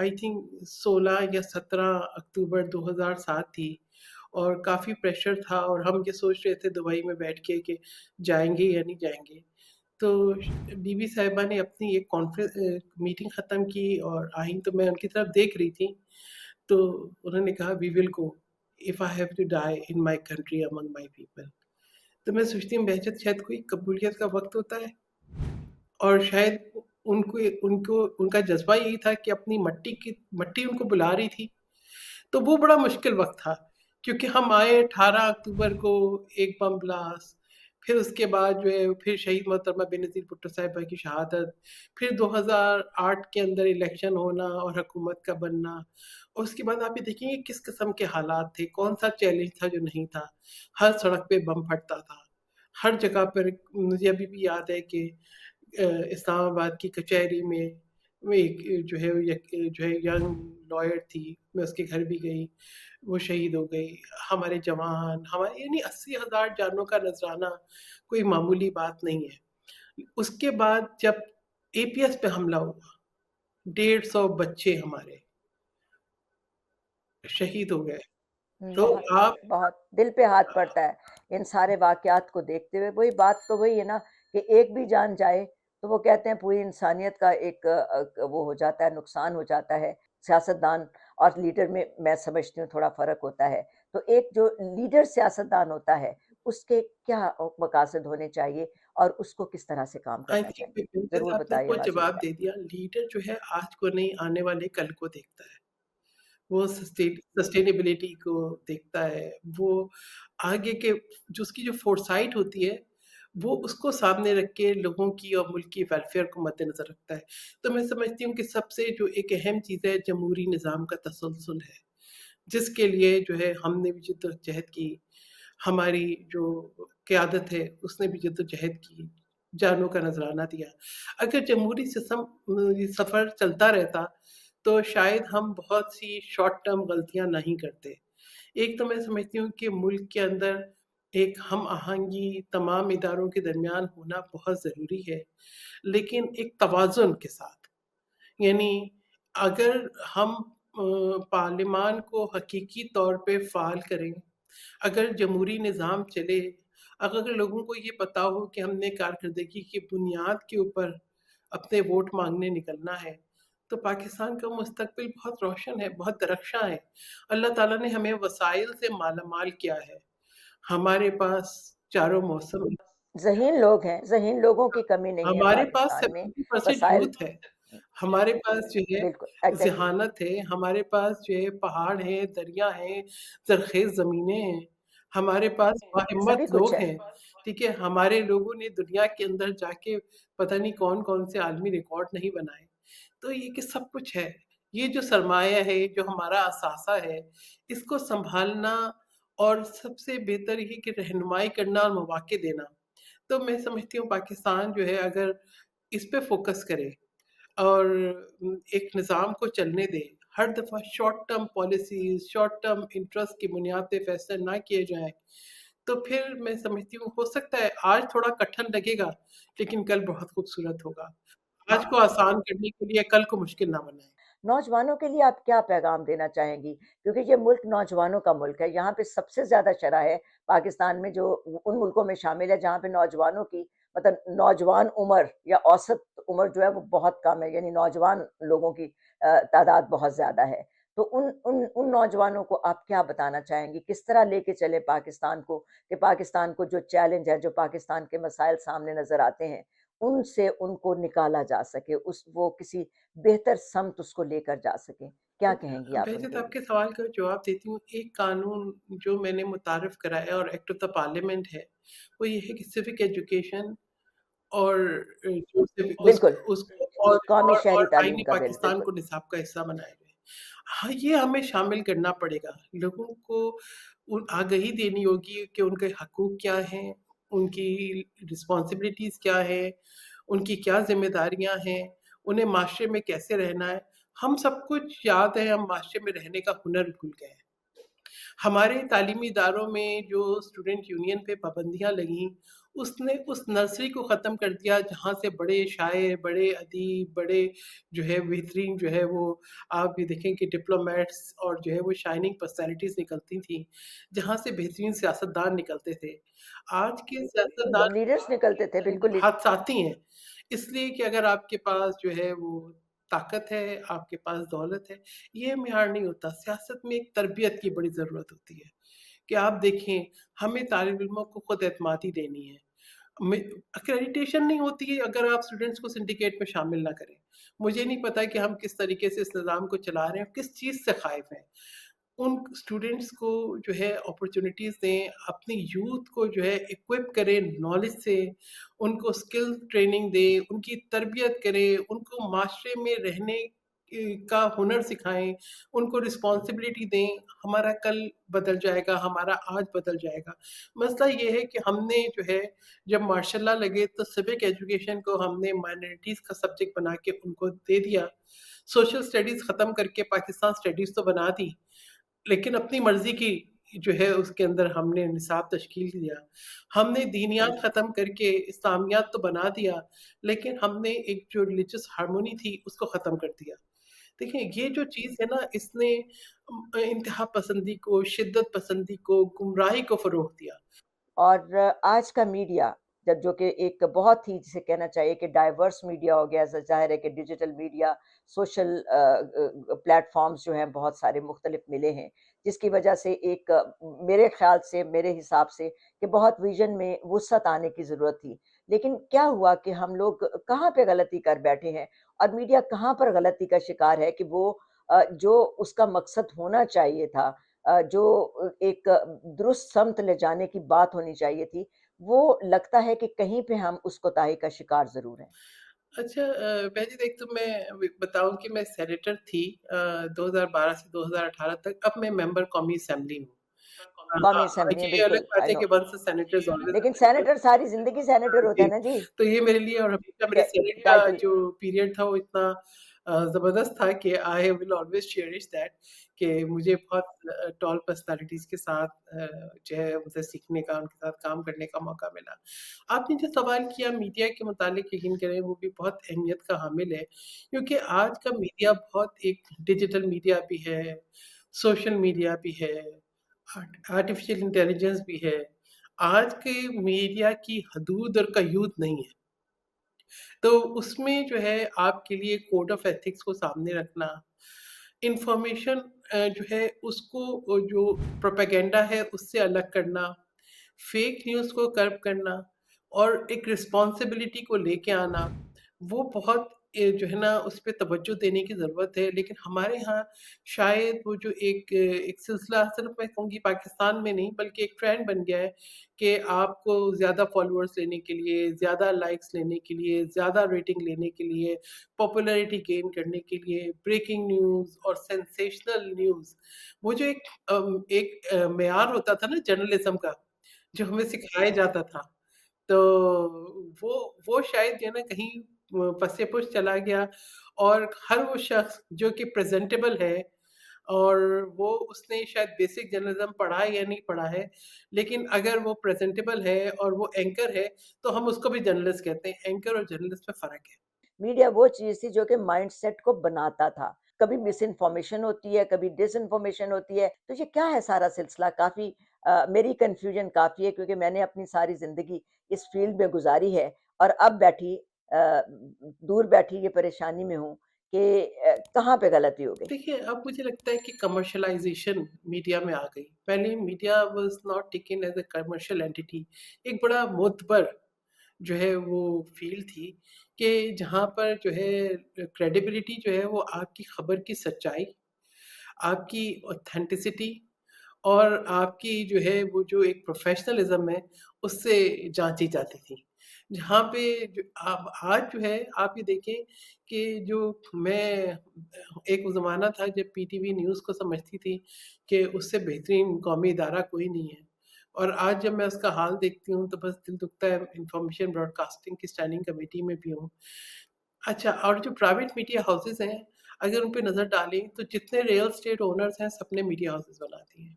आई थिंक 16 या 17 अक्टूबर 2007 थी और काफ़ी प्रेशर था और हम ये सोच रहे थे दुबई में बैठ के कि जाएँगे या नहीं जाएँगे। तो बीबी साहिबा ने अपनी एक मीटिंग ख़त्म की और आईं तो मैं उनकी तरफ देख रही थी, तो उन्होंने कहा we will go if I have to die in my country among my people. तो मैं सोचती हूँ behज़त शायद कोई कबूलियत का वक़्त होता है और शायद उनको उनको उनका जज़्बा यही था कि अपनी मट्टी उनको बुला रही थी। तो वो बड़ा मुश्किल वक़्त था, क्योंकि हम आए 18 अक्टूबर को एक बम ब्लास्ट, फिर उसके बाद जो है फिर शहीद मोहतरमा बेनज़ीर भुट्टो साहिबा की शहादत, फिर 2008 के अंदर इलेक्शन होना और हुकूमत का बनना और उसके बाद आप ये देखेंगे किस किस्म के हालात थे, कौन-सा चैलेंज था जो नहीं था। हर सड़क पे बम फटता था, हर जगह पर मुझे अभी भी याद है कि इस्लामाबाद की कचहरी में वो एक जो है यंग लॉयर थी, मैं उसके घर भी गई, वो शहीद हो गई। हमारे जवान, हमारे यानी 80,000 जानों का नज़राना कोई मामूली बात नहीं है। उसके बाद जब एपीएस पे हमला हुआ, 150 बच्चे हमारे शहीद हो गए। तो बहुत, आप बहुत दिल पे हाथ पड़ता है, इन सारे वाक़यात को देखते हुए। वही बात तो वही है ना कि एक भी जान जाए, तो वो कहते हैं पूरी इंसानियत का एक वो हो जाता है, नुकसान हो जाता है। सियासतदान और लीडर में मैं समझती हूँ थोड़ा फ़र्क होता है। तो एक जो लीडर सियासतदान होता है, उसके क्या मकासद होने चाहिए और उसको किस तरह से काम आई करना थिंक चाहिए? बिल्कुल ज़रूर आपने बताइए, वो वाज़ेह जवाब बताइए। दे दिया। लीडर जो है आज को नहीं आने वाले कल को देखता है। वो सस्टेनेबिलिटी को देखता है, वो आगे के जो उसकी जो फ़ोरसाइट होती है, वो उसको सामने रख के लोगों की और मुल्क की वेलफेयर को मद्देनज़र रखता है। तो मैं समझती हूँ कि सबसे जो एक अहम चीज़ है जमहूरी निज़ाम का तसलसल है, जिसके लिए जो है हमने भी जद्दोजहद की, हमारी जो क़यादत है उसने भी जद्दोजहद की, जानों का नज़राना दिया। अगर जमहूरी ये सफ़र चलता रहता, तो शायद हम बहुत सी शॉर्ट टर्म गलतियाँ नहीं करते। एक तो मैं समझती हूँ कि मुल्क के अंदर एक हम-आहंगी तमाम इदारों के दरमियान होना बहुत ज़रूरी है, लेकिन एक तवाज़ुन के साथ। यानी अगर हम पार्लिमान को हकीकी तौर पे फ़ाल करें, अगर जमहूरी निज़ाम चले, अगर लोगों को ये पता हो कि हमने कारकर्दगी की बुनियाद के ऊपर अपने वोट माँगने निकलना है, तो पाकिस्तान का मुस्तकबिल बहुत रोशन है, बहुत दरख़्शां है। अल्लाह ताला ने हमें वसाइल से मालामाल किया है। हमारे पास चारों मौसम ज़हीन लोगों की कमी नहीं है हमारे पास पाकिस्तान में, 70% वसाइल यूथ है। हमारे पास जो है बिल्कुल, एग्ज़ैक्टली। ज़हानत है, हमारे पास जो है पहाड़ हैं, दरिया हैं, ज़रख़ेज़ ज़मीनें हैं, हमारे पास बाहिम्मत सभी कुछ लोग है। हैं, ठीक है? हमारे लोगों ने दुनिया के अंदर जाके पता नहीं कौन-कौन से आलमी रिकॉर्ड नहीं बनाए। तो ये कि सब कुछ है। ये जो सरमाया है, जो हमारा असासा है, इसको सँभालना और सबसे बेहतर ये कि रहनुमाई करना और मौक़े देना। तो मैं समझती हूँ पाकिस्तान जो है अगर इस पे फ़ोकस करे और एक निज़ाम को चलने दे, हर दफ़ा short term policies, short term interest की बुनियाद पे फैसले ना किए जाएँ, तो फिर मैं समझती हूँ हो सकता है आज थोड़ा कठिन लगेगा, लेकिन कल बहुत खूबसूरत होगा। आज को आसान करने के लिए कल को मुश्किल ना बनाएँ। नौजवानों के लिए आप क्या पैगाम देना चाहेंगी? क्योंकि ये मुल्क नौजवानों का मुल्क है, यहाँ पे सबसे ज़्यादा शरह है पाकिस्तान में जो उन मुल्कों में शामिल है जहाँ पे नौजवानों की मतलब नौजवान उम्र या औसत उम्र जो है वो बहुत कम है, यानी नौजवान लोगों की तादाद बहुत ज़्यादा है। तो उन नौजवानों को आप क्या बताना चाहेंगी? किस तरह लेके चलें पाकिस्तान को कि पाकिस्तान को जो चैलेंज है, जो पाकिस्तान के मसाइल सामने नज़र आते हैं, उनसे उनको निकाला जा सके, उस वो किसी बेहतर समत उसको लेकर जा सकें। क्या कहेंगी आप मैं जब उनके लिए? आपके सवाल का जवाब देती हूँ, एक कानून जो मैंने मुतारिफ़ कराया और एक्ट ऑफ द पार्लियामेंट है, वो ये है कि सिविक एजुकेशन और जो सिविक बिल्कुल, उसको और कौमी शहरी आईन तालीम का बिल, पाकिस्तान बिल्कुल। को निसाब का हिस्सा बनाया गया है। हाँ, ये हमें शामिल करना पड़ेगा। लोगों को आगाही देनी होगी कि उनके हकूक़ क्या हैं, उनकी रिस्पॉन्सिबिलिटीज़ क्या हैं, उनकी क्या ज़िम्मेदारियाँ हैं, उन्हें माशरे में कैसे रहना है। हम सब कुछ याद है, हम माशरे में रहने का हुनर भूल गए हैं। हमारे तालीमी इदारों में जो स्टूडेंट यूनियन पे पाबंदियाँ लगीं, उसने उस नर्सरी को ख़त्म कर दिया जहाँ से बड़े शायर, बड़े अदीब, बड़े जो है बेहतरीन जो है वो आप ये देखें कि डिप्लोमैट्स और जो है वो शाइनिंग पर्सनैलिटीज़ निकलती थीं, जहाँ से बेहतरीन सियासतदान निकलते थे। आज के सियासतदान लीडर्स निकलते थे, बिल्कुल ली हादसाती हैं, इसलिए कि अगर आपके पास जो है वो ताकत है, आपके पास दौलत है, ये मेयार नहीं होता। सियासत में एक तरबियत की बड़ी ज़रूरत होती है, कि आप देखें हमें तालिब इल्मों को खुद एतमादी देनी है। में अक्रेडिटेशन नहीं होती है अगर आप स्टूडेंट्स को सिंडिकेट में शामिल ना करें। मुझे नहीं पता कि हम किस तरीके से इस निज़ाम को चला रहे हैं, किस चीज़ से ख़ाइफ़ हैं। उन स्टूडेंट्स को जो है अपॉर्च्युनिटीज़ दें, अपनी यूथ को जो है इक्विप करें नॉलेज से, उनको स्किल ट्रेनिंग दें, उनकी तरबियत करें, उनको माशरे में रहने का हुनर सिखाएँ, उनको रिस्पॉन्सिबिलिटी दें, हमारा कल बदल जाएगा, हमारा आज बदल जाएगा। मसला ये है कि हमने जो है जब मार्शल लॉ लगे तो सिविक एजुकेशन को हमने माइनॉरिटीज़ का सब्जेक्ट बना के उनको दे दिया। सोशल स्टडीज़ ख़त्म करके पाकिस्तान स्टडीज़ तो बना दी। लेकिन अपनी मर्ज़ी की जो है उसके अंदर हमने निसाब तश्कील दिया। हमने दीनियात ख़त्म करके इस्लामियात तो बना दिया, लेकिन हमने एक जो रिलिजियस हार्मनी थी उसको ख़त्म कर दिया। देखिए, ये जो चीज़ है ना, इसने इंतहा पसंदी को, शिद्दत पसंदी को, गुमराही को फ़रोग़ दिया। और आज का मीडिया जब जो कि एक बहुत ही जिसे कहना चाहिए कि डाइवर्स मीडिया हो गया, ज़ाहिर है कि डिजिटल मीडिया, सोशल प्लेटफ़ॉर्म्स जो हैं बहुत सारे मुख्तलिफ मिले हैं, जिसकी वजह से एक मेरे ख़्याल से, मेरे हिसाब से कि बहुत विज़न में वुसअत आने की ज़रूरत थी। लेकिन क्या हुआ कि हम लोग कहाँ पे गलती कर बैठे हैं और मीडिया कहाँ पर गलती का शिकार है कि वो जो उसका मकसद होना चाहिए था, जो एक दुरुस्त समत ले जाने की बात होनी चाहिए थी, वो लगता है कि कहीं पे हम उस कोताही का शिकार ज़रूर हैं। अच्छा, बेनज़ीर, एक तो मैं बताऊँ कि मैं सेनेटर थी 2012 से 2018 तक, अब मैं मेंबर कौमी असेंबली हूँ। कौमी हाँ, असेंबली में ये अलग बिल्कुल, बात आई है नो। कि once a senator is always a लेकिन सेनेटर। सेनेटर सारी ज़िंदगी सेनेटर होता जी, है ना जी। तो ये मेरे लिए और हमेशा मेरे ट सेनेट का टाइटल जो पीरियड था वो इतना ज़बरदस्त था कि I will always cherish that, कि मुझे बहुत टॉल पर्सनैलिटीज़ के साथ जो है उनसे सीखने का, उनके साथ काम करने का मौका मिला। आपने जो सवाल किया मीडिया के मुतालिक, यकीन करें वो भी बहुत अहमियत का हामिल है, क्योंकि आज का मीडिया बहुत एक डिजिटल मीडिया भी है, सोशल मीडिया भी है, आर्टिफ़िशियल इंटेलिजेंस भी है। आज के मीडिया की हदूद और कयूद नहीं है। तो उसमें जो है आपके लिए कोड ऑफ एथिक्स को सामने रखना, इन्फॉर्मेशन जो है उसको जो प्रोपेगेंडा है उससे अलग करना, फेक न्यूज़ को कर्ब करना और एक रिस्पॉन्सिबिलिटी को लेके आना, वो बहुत जो है ना उस पे तवज्जो देने की ज़रूरत है। लेकिन हमारे यहाँ शायद वो जो एक सिलसिला, सिर्फ़ मैं कहूँगी पाकिस्तान में नहीं बल्कि एक ट्रेंड बन गया है कि आपको ज़्यादा फ़ॉलोअर्स लेने के लिए, ज़्यादा लाइक्स लेने के लिए, ज़्यादा रेटिंग लेने के लिए, पॉपुलैरिटी गेन करने के लिए ब्रेकिंग न्यूज़ और सेंसेशनल न्यूज़, वो जो मेयार होता था ना जर्नलिज़्म का, जो हमें सिखाया जाता था, तो वो शायद जो है ना कहीं पस-ए-पुश चला गया। और हर वो शख़्स जो कि प्रेज़ेंटेबल है और वो उसने शायद बेसिक जर्नलिज़्म पढ़ा है या नहीं पढ़ा है, लेकिन अगर वो प्रेज़ेंटेबल है और वो एंकर है, तो हम उसको भी जर्नलिस्ट कहते हैं। एंकर और जर्नलिस्ट में फ़र्क है। मीडिया वो चीज़ थी जो कि माइंडसेट को बनाता था। कभी मिसइन्फॉर्मेशन होती है, कभी डिसइन्फॉर्मेशन होती है। तो ये क्या है सारा सिलसिला? काफ़ी मेरी कन्फ्यूज़न काफ़ी है क्योंकि मैंने अपनी सारी ज़िंदगी इस फ़ील्ड में गुज़ारी है और अब दूर बैठी ये परेशानी में हूँ कि कहाँ पे गलती हो गई? देखिए, अब मुझे लगता है कि कमर्शियलाइज़ेशन मीडिया में आ गई। पहले media was not taken as a commercial entity. एक बड़ा मोतबर जो है वो फ़ील्ड थी कि जहाँ पर जो है क्रेडिबिलिटी जो है वो आपकी खबर की सच्चाई, आपकी ऑथेंटिसिटी और आपकी जो है वो जो एक प्रोफ़ेशनलिज़्म है, उससे जाँची जाती थी। जहाँ पे जो अब आज जो है आप ये देखें कि जो मैं एक ज़माना था जब पीटीवी न्यूज़ को समझती थी कि उससे बेहतरीन कौमी इदारा कोई नहीं है। और आज जब मैं उसका हाल देखती हूँ तो बस दिल दुखता है, इन्फॉर्मेशन ब्रॉडकास्टिंग की स्टैंडिंग कमेटी में भी हूँ। अच्छा, और जो प्राइवेट मीडिया हाउसेज़ हैं, अगर उन पे नज़र डालें तो जितने रियल एस्टेट ओनर्स हैं, सबने मीडिया हाउसेज़ बना दिए हैं।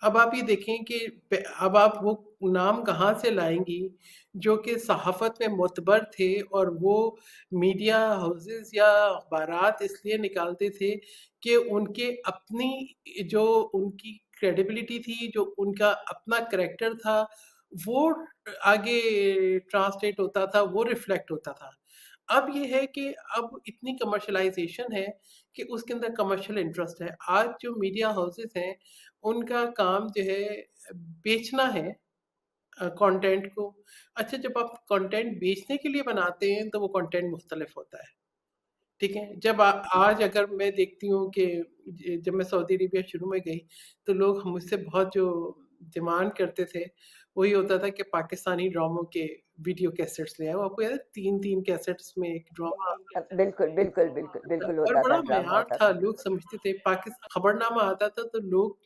अब आप ये देखें कि अब आप वो नाम कहाँ से लाएँगी, जो कि सहाफ़त में मोतबर थे और वो मीडिया हाउसेज़ या अखबारात इसलिए निकालते थे कि उनके अपनी जो उनकी क्रेडिबिलिटी थी, जो उनका अपना करैक्टर था, वो आगे ट्रांसलेट होता था, वो रिफ्लेक्ट होता था। अब ये है कि अब इतनी कमर्शियलाइज़ेशन है कि उसके अंदर कमर्शियल इंटरेस्ट है। आज जो मीडिया हाउसेज़ हैं, उनका काम जो है बेचना है कंटेंट को। अच्छा, जब आप कंटेंट बेचने के लिए बनाते हैं, तो वो कंटेंट मुख्तलिफ होता है, ठीक है? जब आज अगर मैं देखती हूँ कि जब मैं सऊदी अरेबिया शुरू में गई, तो लोग मुझसे बहुत जो डिमांड करते थे, वही होता था कि पाकिस्तानी ड्रामों के वीडियो कैसेट्स ले आओ। आपको याद है 3-3 कैसेट्स में एक ड्रामा बिल्कुल, बिल्कुल, बिल्कुल, बिल्कुल और होता था, बड़ा ड्रामा मयार होता था, था। लोग समझते थे खबरनामा आता था तो लोग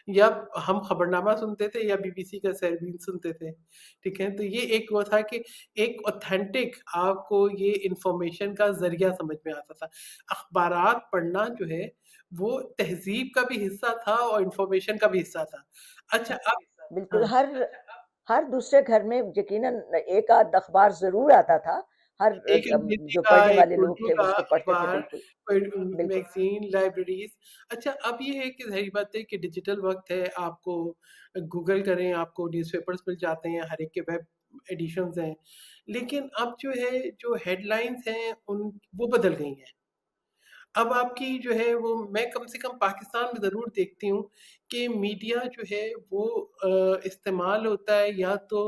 या हम खबरनामा सुनते थे या बीबीसी का सरवीन सुनते थे, ठीक है? तो ये एक वो था कि एक ऑथेंटिक आपको ये इन्फॉर्मेशन का ज़रिया समझ में आता था। अखबारात पढ़ना जो है, वो तहज़ीब का भी हिस्सा था और इन्फॉर्मेशन का भी हिस्सा था। अच्छा अब बिल्कुल, हाँ। हर हर दूसरे घर में यकीनन एक आध अखबार ज़रूर आता था। हर एक अंग्रेज़ी जो का, पढ़ने एक वाले लोग उर्दू थे का उसको पढ़ते थे, अखबार, बिल्कुल, कोई बिल्कुल। Magazine, libraries. अच्छा, अब ये है कि ज़ाहिर बात है कि डिजिटल वक़्त है, आपको गूगल करें, आपको न्यूज़पेपर्स मिल जाते हैं, हर एक के वेब एडिशंस हैं। लेकिन अब जो है, जो हेडलाइन्स हैं, उन वो बदल गई हैं। अब आपकी जो है वो, मैं कम से कम पाकिस्तान में ज़रूर देखती हूँ कि मीडिया जो है वो इस्तेमाल होता है या तो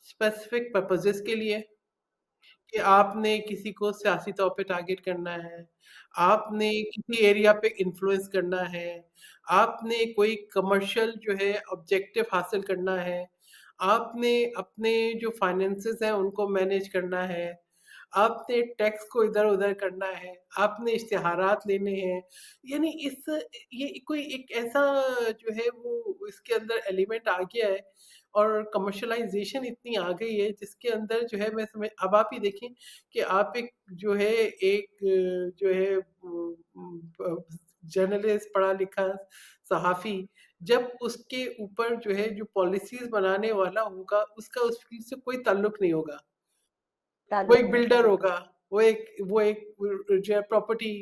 स्पेसिफ़िक पर्पसेस के लिए, कि आपने किसी को सियासी तौर पे टारगेट करना है, आपने किसी एरिया पे इन्फ्लुएंस करना है, आपने कोई कमर्शियल जो है ऑब्जेक्टिव हासिल करना है, आपने अपने जो फाइनेंसेस हैं उनको मैनेज करना है, आपने टैक्स को इधर-उधर करना है, आपने इश्तिहारात लेने हैं। यानी ये कोई एक ऐसा जो है वो इसके अंदर एलिमेंट आ गया है, और कमर्शियलाइज़ेशन इतनी आ गई है जिसके अंदर जो है, मैं समझ, अब आप ही देखें कि आप एक जो है, एक जो है जर्नलिस्ट, पढ़ा-लिखा सहाफ़ी, जब उसके ऊपर जो है जो पॉलिसीज़ बनाने वाला होगा, उसका उस फ़ील्ड से कोई ताल्लुक नहीं होगा। वो ताल्लुक एक नहीं होता, बिल्डर बिल्कुल। होगा, वो एक जो है प्रॉपर्टी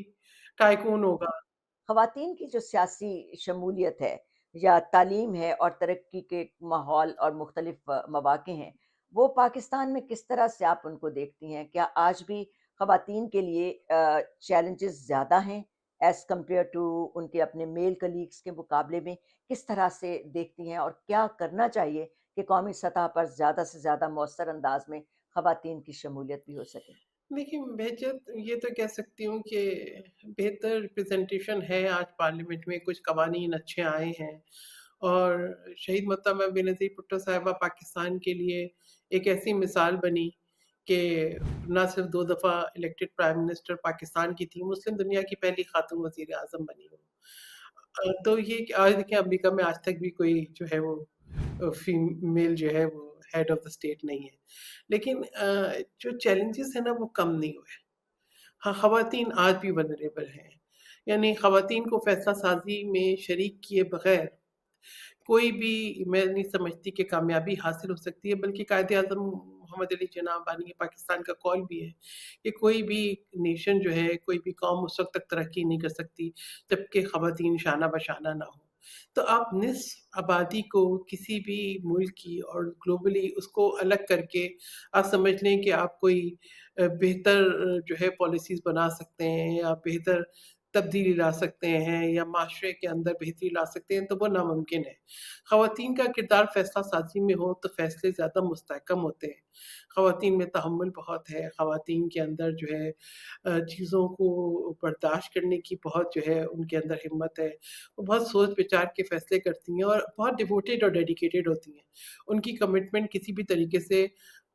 टाइकून होगा। ख़वातीन की जो सियासी शमूलियत है या तालीम है और तरक्की के माहौल और मुख्तलिफ़ मौक़े हैं, वो पाकिस्तान में किस तरह से आप उनको देखती हैं? क्या आज भी ख़वातीन के लिए चैलेंजेस ज़्यादा हैं एज़ कम्पेयर टू उनके अपने मेल कलीग्स के मुकाबले में? किस तरह से देखती हैं और क्या करना चाहिए कि कौमी सतह पर ज़्यादा से ज़्यादा मौसर अंदाज़ में ख़वातीन की शमूलियत भी हो सके? देखिए, बेहतर ये तो कह सकती हूँ कि बेहतर रिप्रेज़ेंटेशन है आज पार्लियामेंट में, कुछ कवानीन अच्छे आए हैं, और शहीद मोहतरमा बेनज़ीर भुट्टो साहिबा पाकिस्तान के लिए एक ऐसी मिसाल बनी कि ना सिर्फ़ 2 दफ़ा इलेक्टेड प्राइम मिनिस्टर पाकिस्तान की थी, मुस्लिम दुनिया की पहली खातून वज़ीर-ए-आज़म बनी वो। तो ये कि आज देखिए, अमेरिका में आज तक भी कोई जो है वो फीमेल जो है वो हेड ऑफ़ द स्टेट नहीं है। लेकिन जो चैलेंजेज़ हैं ना, वो कम नहीं हुए। हाँ, ख़वातीन आज भी वल्नरेबल हैं। यानी ख़वातीन को फ़ैसला साज़ी में शरीक किए बगैर कोई भी, मैं नहीं समझती कि कामयाबी हासिल हो सकती है, बल्कि कायदे-आज़म मोहम्मद अली जिन्नाह बानी पाकिस्तान का कॉल भी है कि कोई भी नेशन जो है, कोई भी कौम उस वक़्त तक तरक्की नहीं कर सकती, जब कि ख़वातीन शाना-बशाना ना हो। तो आप निस्फ़ आबादी को किसी भी मुल्क की और ग्लोबली उसको अलग करके आप समझ लें कि आप कोई बेहतर जो है पॉलिसीज़ बना सकते हैं, या बेहतर तब्दीली ला सकते हैं, या माशरे के अंदर बेहतरी ला सकते हैं, तो वो नामुमकिन है। ख़वातीन का किरदार फ़ैसला साज़ी में हो तो फ़ैसले ज़्यादा मुस्तहकम होते हैं। ख़वातीन में तहम्मुल बहुत है, ख़वातीन के अंदर जो है चीज़ों को बर्दाश्त करने की बहुत जो है उनके अंदर हिम्मत है। वो बहुत सोच-विचार के फ़ैसले करती हैं, और बहुत डिवोटेड और डेडिकेटेड होती हैं। उनकी कमिटमेंट किसी भी तरीके से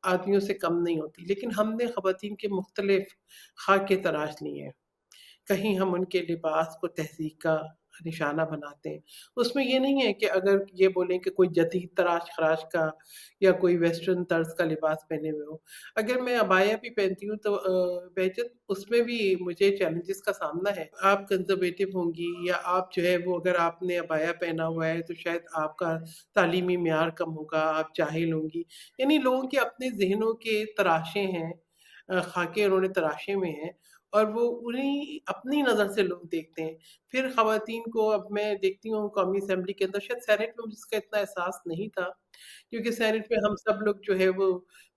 आदमियों से कम नहीं होती। लेकिन हमने ख़वातीन के मुख्तलिफ़ ख़ाके तराश लिए हैं। कहीं हम उनके लिबास को तहज़ीब का निशाना बनाते हैं। उसमें ये नहीं है कि अगर ये बोलें कि कोई जदीद तराश-खराश का या कोई वेस्टर्न तर्ज़ का लिबास पहने हुए हो। अगर मैं अबाया भी पहनती हूँ तो बेहतर उसमें भी मुझे चैलेंजेस का सामना है। आप कंज़र्वेटिव होंगी, या आप जो है वो, अगर आपने अबाया पहना हुआ है तो शायद आपका तालीमी मेयार कम होगा, आप जाहिल होंगी। यानी लोगों के अपने ज़हनों के तराशे हैं, ख़ाके उन्होंने तराशे में हैं, और वो उन्हीं अपनी नज़र से लोग देखते हैं। फिर ख़वातीन को अब मैं देखती हूँ कौमी असेंबली के अंदर, शायद सेनेट में मुझे इसका इतना एहसास नहीं था, क्योंकि सेनेट में हम सब लोग जो है वो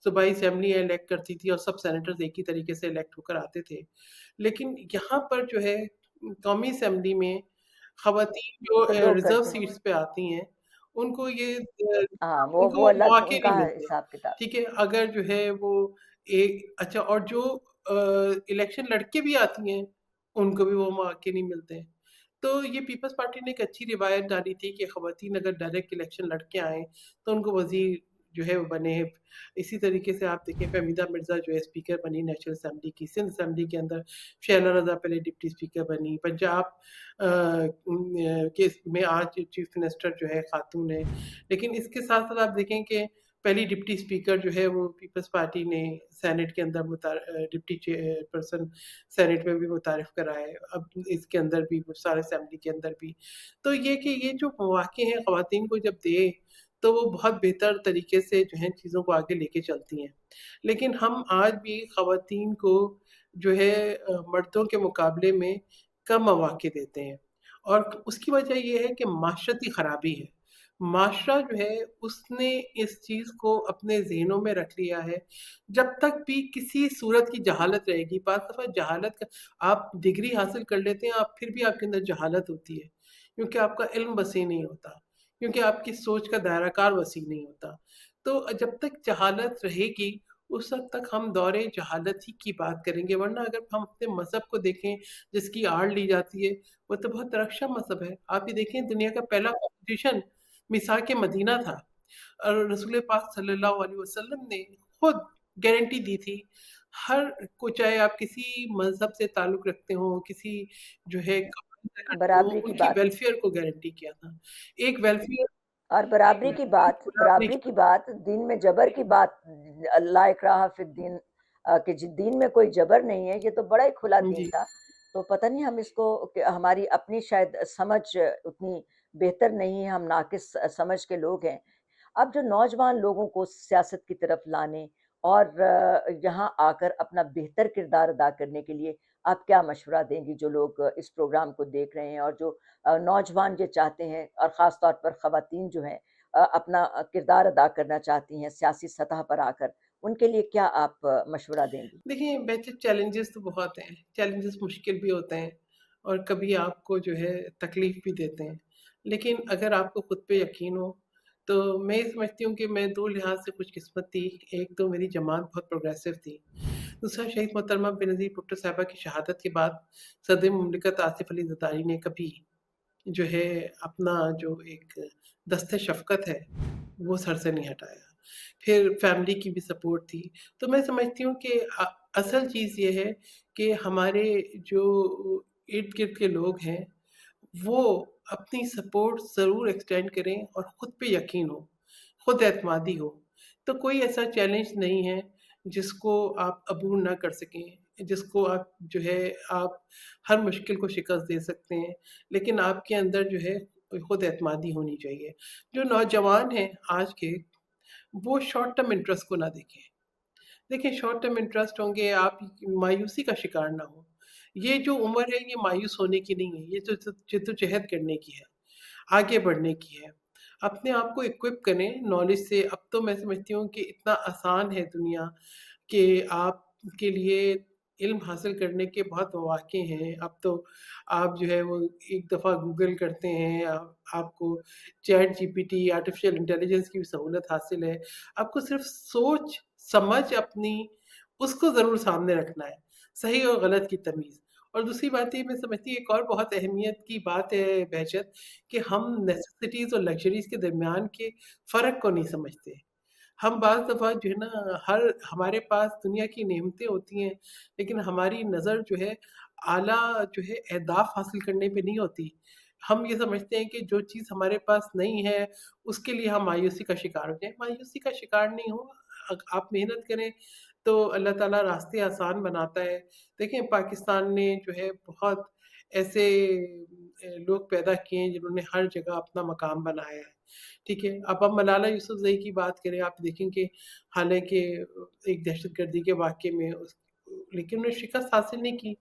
सूबाई असेंबली इलेक्ट करती थी, और सब सेनेटर्स एक ही तरीके से इलेक्ट होकर आते थे। लेकिन यहाँ पर जो है कौमी असेंबली में ख़वातीन जो तो लोग रिज़र्व करते हैं। सीट्स पे आती हैं, उनको ये हाँ, वो उनको अलग मौके उनका नहीं मिलते। हिसाब-किताब। ठीक है? अगर जो है वो एक अच्छा, और जो इलेक्शन लड़ के भी आती हैं, उनको भी वो मौके नहीं मिलते हैं। तो ये पीपल्स पार्टी ने एक अच्छी रिवायत डाली थी कि ख़वातीन अगर डायरेक्ट इलेक्शन लड़ के आएँ, तो उनको वज़ीर जो है वो बने। इसी तरीके से आप देखें, फ़हमीदा मिर्ज़ा जो है स्पीकर बनी नेशनल असेंबली की, सिंध असेंबली के अंदर शैला रज़ा पहले डिप्टी स्पीकर बनी, पंजाब केस में आज चीफ मिनिस्टर जो है खातून है। लेकिन इसके साथ-साथ आप देखें कि पहली डिप्टी स्पीकर जो है वो पीपल्स पार्टी ने सेनेट के अंदर डिप्टी चेयरपर्सन सेनेट में भी मुतारिफ करा है। अब इसके अंदर भी, सारे असेंबली के अंदर भी। तो ये कि ये जो मौक़े हैं ख़वातीन को जब दें, तो वो बहुत बेहतर तरीके से जो है चीज़ों को आगे लेके चलती हैं। लेकिन हम आज भी ख़वातीन को जो है मर्दों के मुकाबले में कम मौक़े देते हैं और उसकी वजह ये है कि माशरती ख़राबी है। माशरा जो है उसने इस चीज़ को अपने ज़हनों में रख लिया है, जब तक भी किसी सूरत की जहालत रहेगी, बाज़ दफ़ा जहालत का आप डिग्री हासिल कर लेते हैं, आप फिर भी आपके अंदर जहालत होती है, क्योंकि आपका इल्म वसी नहीं होता, क्योंकि आपकी सोच का दायरा-कार वसी नहीं होता। तो जब तक जहालत रहेगी, उस वक़्त तक हम दौरे जहालत ही की बात करेंगे, वरना अगर हम अपने मज़हब को देखें, जिसकी आड़ ली जाती है, वो तो बहुत तरक्शा मज़हब है। आप ये देखें दुनिया का पहला कॉन्स्टिट्यूशन मिसाक मदीना था और रसूल पाक सल्लल्लाहु अलैहि वसल्लम ने खुद गारंटी दी थी, हर को चाहे आप किसी मज़हब से ताल्लुक़ रखते हों, किसी जो है कम्युनिटी से करते हों, बराबरी की उनकी बात। वेलफेयर को गारंटी किया था। एक वेलफेयर और बराबरी की बात, आपने बराबरी की बात, दीन में जबर की बात, ला इक्राहा फिद्दीन, कि दीन में कोई जबर नहीं है, ये तो बड़ा ही खुला दीन जी। था। तो पता नहीं हम इसको हमारी अपनी शायद समझ उतनी बेहतर नहीं है, हम नाकिस समझ के लोग हैं। अब जो नौजवान लोगों को सियासत की तरफ लाने और यहाँ आकर अपना बेहतर किरदार अदा करने के लिए आप क्या मशवरा देंगी, जो लोग इस प्रोग्राम को देख रहे हैं और जो नौजवान ये चाहते हैं और ख़ास तौर पर ख़वातीन जो हैं अपना किरदार अदा करना चाहती हैं सियासी सतह पर आकर, उनके लिए क्या आप मशवरा देंगी? देखिए, वैसे चैलेंजेस तो बहुत हैं, चैलेंजेस मुश्किल भी होते हैं और कभी आपको जो है तकलीफ़ भी देते हैं। लेकिन अगर आपको खुद पे यकीन हो, तो मैं ये समझती हूँ कि मैं 2 लिहाज़ से खुशकिस्मत थी। एक तो मेरी जमात बहुत प्रोग्रेसिव थी। दूसरा शहीद मोहतरमा बेनज़ीर भुट्टो साहिबा की शहादत के बाद सदर मुमलिकत आसिफ़ अली ज़रदारी ने कभी जो है अपना जो एक दस्ते शफ़क़त है, वो सर से नहीं हटाया। फिर फैमिली की भी सपोर्ट थी। तो मैं समझती हूँ कि असल चीज़ ये है कि हमारे जो इर्द-गिर्द के लोग हैं, वो अपनी सपोर्ट ज़रूर एक्सटेंड करें और खुद पे यकीन हो, खुद एतमादी हो। तो कोई ऐसा चैलेंज नहीं है जिसको आप अबूर ना कर सकें, जिसको आप जो है आप हर मुश्किल को शिकस्त दे सकते हैं, लेकिन आपके अंदर जो है खुद एतमादी होनी चाहिए। जो नौजवान हैं आज के, वो शॉर्ट टर्म इंटरेस्ट को ना देखें। देखिए शॉर्ट टर्म इंटरेस्ट होंगे, आप मायूसी का शिकार ना हों। ये जो उम्र है ये मायूस होने की नहीं है, ये तो जद्दोजहद करने की है, आगे बढ़ने की है। अपने आप को इक्विप करें नॉलेज से। अब तो मैं समझती हूँ कि इतना आसान है दुनिया कि आपके लिए इल्म हासिल करने के बहुत मौक़े हैं। अब तो आप जो है वो एक दफ़ा गूगल करते हैं, आपको चैट जीपीटी, आर्टिफ़िशियल इंटेलिजेंस की भी सहूलत हासिल है। आपको सिर्फ़ सोच, समझ अपनी उसको ज़रूर सामने रखना है, सही और गलत की तमीज़। और दूसरी बात ये मैं समझती हूँ एक और बहुत अहमियत की बात है बहजत कि हम नेसेसिटीज़ और लग्ज़रीज़ के दरमियान के फ़र्क को नहीं समझते। हम बाज़ दफ़ा जो है ना हमारे पास दुनिया की नेमतें होती हैं, लेकिन हमारी नज़र जो है आला जो है अहदाफ़ हासिल करने पे नहीं होती। हम ये समझते हैं कि जो चीज़ हमारे पास नहीं है, उसके लिए हम मायूसी का शिकार हो जाएँ। मायूसी का शिकार नहीं हो, आप मेहनत करें तो अल्लाह ताला रास्ते आसान बनाता है। देखें पाकिस्तान ने जो है बहुत ऐसे लोग पैदा किए हैं जिन्होंने हर जगह अपना मकाम बनाया है। ठीक है? अब हम मलाला यूसुफ़ज़ई की बात करें, आप देखें कि हालाँकि एक दहशतगर्दी के वाक़ये में लेकिन उन्होंने शिकस्त हासिल नहीं की,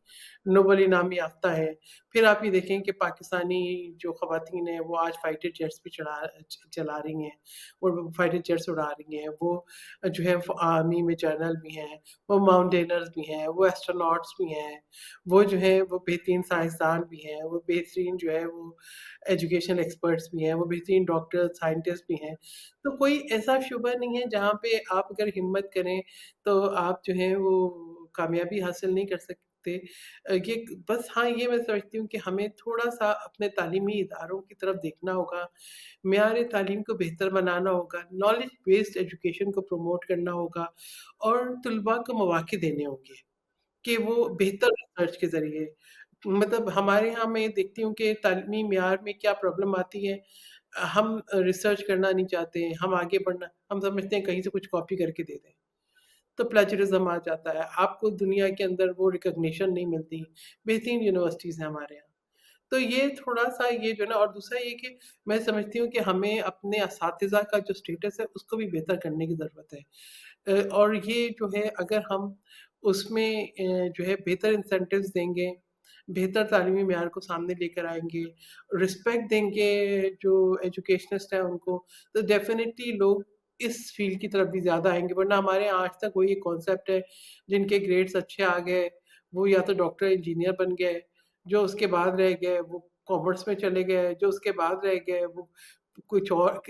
नोबेल इनाम याफ़्ता है। फिर आप ये देखें कि पाकिस्तानी जो ख़वातीन हैं, वो आज फाइटर जेट्स भी चला रही हैं और वो फाइटर जेट्स उड़ा रही हैं। वो जो है आर्मी में जनरल भी हैं, वो माउंटेनर्स भी हैं, वो एस्ट्रोनॉट्स भी हैं, वो जो है वो बेहतरीन साइंसदान भी हैं, वो बेहतरीन जो है वो एजुकेशनल एक्सपर्ट्स भी हैं, वो बेहतरीन डॉक्टर, साइंटिस्ट भी हैं। तो कोई ऐसा शुबा नहीं है जहाँ पे आप अगर हिम्मत करें, तो आप जो है वो कामयाबी हासिल नहीं कर सकते। ये बस हाँ, ये मैं समझती हूँ कि हमें थोड़ा-सा अपने तालीमी इदारों की तरफ देखना होगा, मेयार तालीम को बेहतर बनाना होगा, नॉलेज बेस्ड एजुकेशन को प्रमोट करना होगा और तलबा को मौक़े देने होंगे कि वो बेहतर रिसर्च के ज़रिए मतलब हमारे यहाँ मैं देखती हूँ कि तालीमी मेयार में क्या प्रॉब्लम आती है। हम रिसर्च करना नहीं चाहते हैं, हम आगे बढ़ना हम समझते हैं कहीं से कुछ कॉपी करके दे दें। तो प्लेजरिज़्म आ जाता है। आपको दुनिया के अंदर वो रिकॉग्निशन नहीं मिलती। बेहतरीन यूनिवर्सिटीज़ हैं हमारे यहाँ। तो ये थोड़ा-सा ये जो है ना और दूसरा ये कि मैं समझती हूँ कि हमें अपने असातिज़ा का जो स्टेटस है उसको भी बेहतर करने की ज़रूरत है। और ये जो है अगर हम उसमें जो है बेहतर इंसेंटिव्स देंगे, बेहतर तालीमी मेयार को सामने लेकर आएँगे, रिस्पेक्ट देंगे जो एजुकेशनिस्ट हैं उनको, तो डेफ़िनिटली लोग इस फ़ील्ड की तरफ भी ज़्यादा आएँगे, वरना हमारे यहाँ आज तक वही एक कॉन्सेप्ट है, जिनके ग्रेड्स अच्छे आ गए, वो या तो डॉक्टर, इंजीनियर बन गए, जो उसके बाद रह गए वो कॉमर्स में चले गए, जो उसके बाद रह गए वो कुछ और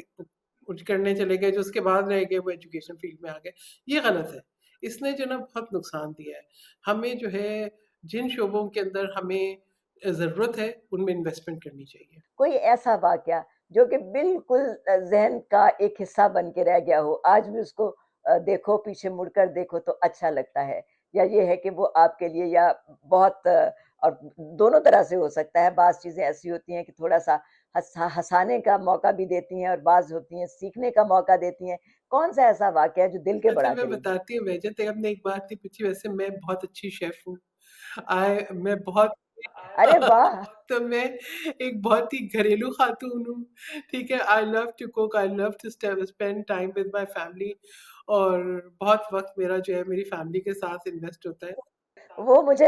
कुछ करने चले गए, जो उसके बाद रह गए वो एजुकेशन फ़ील्ड में आ गए। ये गलत है। इसने जो है ना बहुत नुकसान दिया है। हमें जो है जिन शोबों के अंदर हमें ज़रूरत है, उनमें इन्वेस्टमेंट करनी चाहिए। कोई ऐसा वाक़या जो कि बिल्कुल ज़हन का एक हिस्सा बन के रह गया हो, आज भी उसको देखो, पीछे मुड़कर देखो तो अच्छा लगता है? या ये है कि वो आपके लिए या बहुत और दोनों तरह से हो सकता है, बाज़ चीज़ें ऐसी होती हैं कि थोड़ा-सा हँसाने का मौका भी देती हैं और बाज़ होती हैं सीखने का मौका देती हैं। कौन-सा ऐसा वाक़या है जो दिल के अच्छा बड़ा मैं करीब हो? बताती हूँ वैसे आपने एक बात नहीं पूछी वैसे मैं बहुत अच्छी शेफ़ हूँ। मैं बहुत अरे वाह! तो मैं एक बहुत ही घरेलू खातून हूँ, ठीक है? I love to cook, I love to spend time with my family और बहुत वक़्त मेरा जो है मेरी फैमिली के साथ इन्वेस्ट होता है। वो मुझे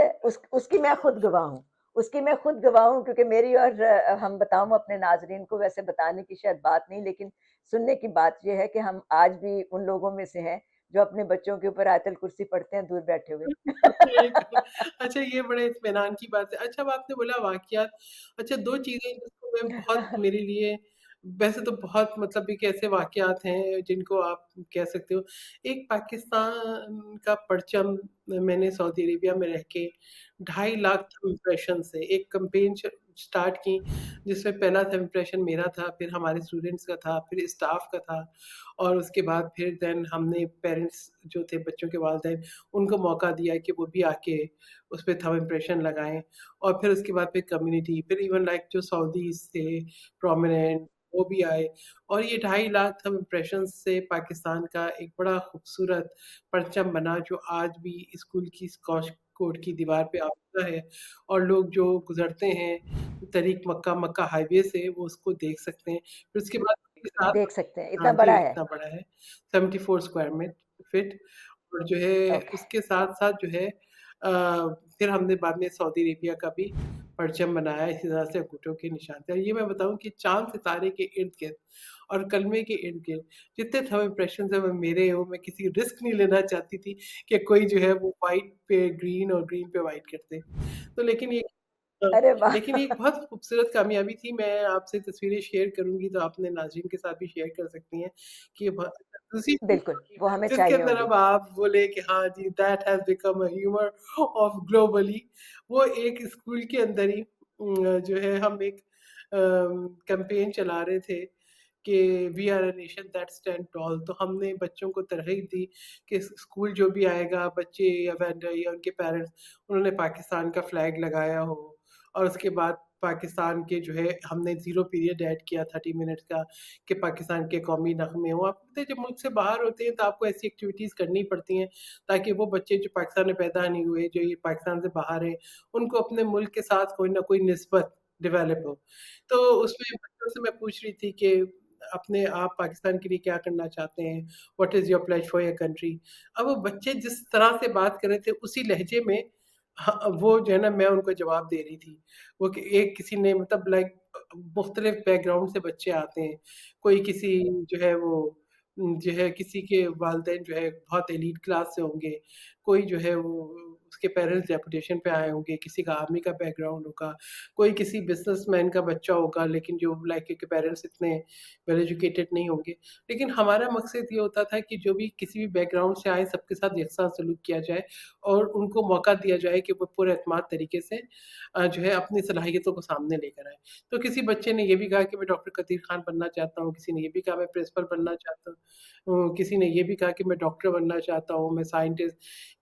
उसकी मैं खुद गवाह हूँ। उसकी मैं खुद गवाह हूँ क्योंकि मेरी और हम बताऊँ अपने नाज़रीन को वैसे बताने की शायद बात नहीं लेकिन सुनने की बात ये है कि हम आज भी उन लोगों में से हैं, जो अपने बच्चों के ऊपर आयतल कुर्सी पढ़ते हैं दूर बैठे हुए। अच्छा ये बड़े इत्मीनान की बात है। अच्छा अब आपने बोला वाक़यात, अच्छा 2 चीज़ें जिसको मैं बहुत मेरे लिए वैसे तो बहुत मतलब एक ऐसे वाक़यात हैं जिनको आप कह सकते हो। एक पाकिस्तान का परचम मैंने सऊदी अरेबिया में रह के 2.5 लाख इम्प्रेशन से एक कैम्पेन स्टार्ट की जिसमें पहला था इम्प्रेशन मेरा था, फिर हमारे स्टूडेंट्स का था, फिर स्टाफ का था और उसके बाद फिर देन हमने पेरेंट्स जो थे बच्चों के वालिदैन उनको मौका दिया कि वो भी आके उस पे थंब इम्प्रेशन लगाएँ और फिर उसके बाद फिर कम्युनिटी, फिर इवन लाइक जो सऊदीज़ थे प्रोमिनेंट वो भी आए और ये 2.5 लाख थंब इम्प्रेशंस से पाकिस्तान का एक बड़ा खूबसूरत परचम बना जो आज भी स्कूल की स्कॉश कोर्ट की दीवार पे आपका है और लोग जो गुज़रते हैं तरीक़ मक्का मक्का हाईवे से वो उसको देख सकते हैं। फिर उसके बाद उसके साथ देख सकते हैं, हाँ इतना जी, बड़ा है। इतना बड़ा है 74 स्क्वायर फीट और जो है ओके, उसके साथ-साथ जो है फिर हमने बाद में सऊदी अरेबिया का भी परचम बनाया इसी तरह से अंगूठों के निशान थे और ये मैं बताऊँ कि चाँद-सितारे के इर्द-गिर्द और कलमे के इर्द-गिर्द जितने थंब इम्प्रेशंस हैं वो मेरे हो, मैं किसी रिस्क नहीं लेना चाहती थी कि कोई जो है वो व्हाइट पे ग्रीन और ग्रीन पे व्हाइट कर दे। तो अ, अरे वाह! लेकिन ये एक बहुत खूबसूरत कामयाबी थी, मैं आपसे तस्वीरें शेयर करूँगी तो आप अपने नाज़रीन के साथ भी शेयर कर सकती हैं कि ये बहुत दूसरी चीज़ बिल्कुल, वो हमें जिसके चाहिए अंदर होंगी। अब आप बोले कि हाँ जी, that has become a humour of globally वो एक स्कूल के अंदर ही जो है हम एक कैंपेन चला रहे थे कि we are a nation that stand tall तो हमने बच्चों को तरगीब दी कि स्कूल जो भी आएगा बच्चे या वेंडर या उनके पेरेंट्स उन्होंने पाकिस्तान का फ्लैग लगाया हो और उसके बाद पाकिस्तान के जो है हमने ज़ीरो पीरियड ऐड किया 30 मिनट्स का कि पाकिस्तान के कौमी नग़मे हों। आप पता है जब मुल्क से बाहर होते हैं तो आपको ऐसी एक्टिविटीज़ करनी पड़ती हैं ताकि वो बच्चे जो पाकिस्तान में पैदा नहीं हुए, जो ये पाकिस्तान से बाहर हैं, उनको अपने मुल्क के साथ कोई न कोई निस्बत डेवलप हो। तो उसमें बच्चों से मैं पूछ रही थी कि अपने आप पाकिस्तान के लिए क्या करना चाहते हैं? What is your pledge for your country? अब वो बच्चे जिस तरह से बात कर रहे थे उसी लहजे में वो जो है ना मैं उनको जवाब दे रही थी। वो कि एक किसी ने मतलब लाइक मुख्तलिफ बैकग्राउंड से बच्चे आते हैं। कोई किसी जो है वो जो है किसी के वालिदैन जो है बहुत एलीट क्लास से होंगे। कोई जो है वो उसके पेरेंट्स डेपुटेशन पे आए होंगे, किसी का आर्मी का बैकग्राउंड होगा, कोई किसी बिज़नेसमैन का बच्चा होगा लेकिन जो लाइक के पेरेंट्स इतने वेल एजुकेटेड नहीं होंगे। लेकिन हमारा मकसद ये होता था कि जो भी किसी भी बैकग्राउंड से आए सबके साथ यकसा सलूक किया जाए और उनको मौका दिया जाए कि वो पुरएतमाद तरीके से जो है अपनी सलाहियतों को सामने लेकर आएँ। तो किसी बच्चे ने ये भी कहा कि मैं डॉक्टर कदीर खान बनना चाहता हूँ, किसी ने ये भी कहा मैं प्रिंसिपल बनना चाहता हूँ, किसी ने ये भी कहा कि मैं डॉक्टर बनना चाहता हूँ, मैं साइंटिस्ट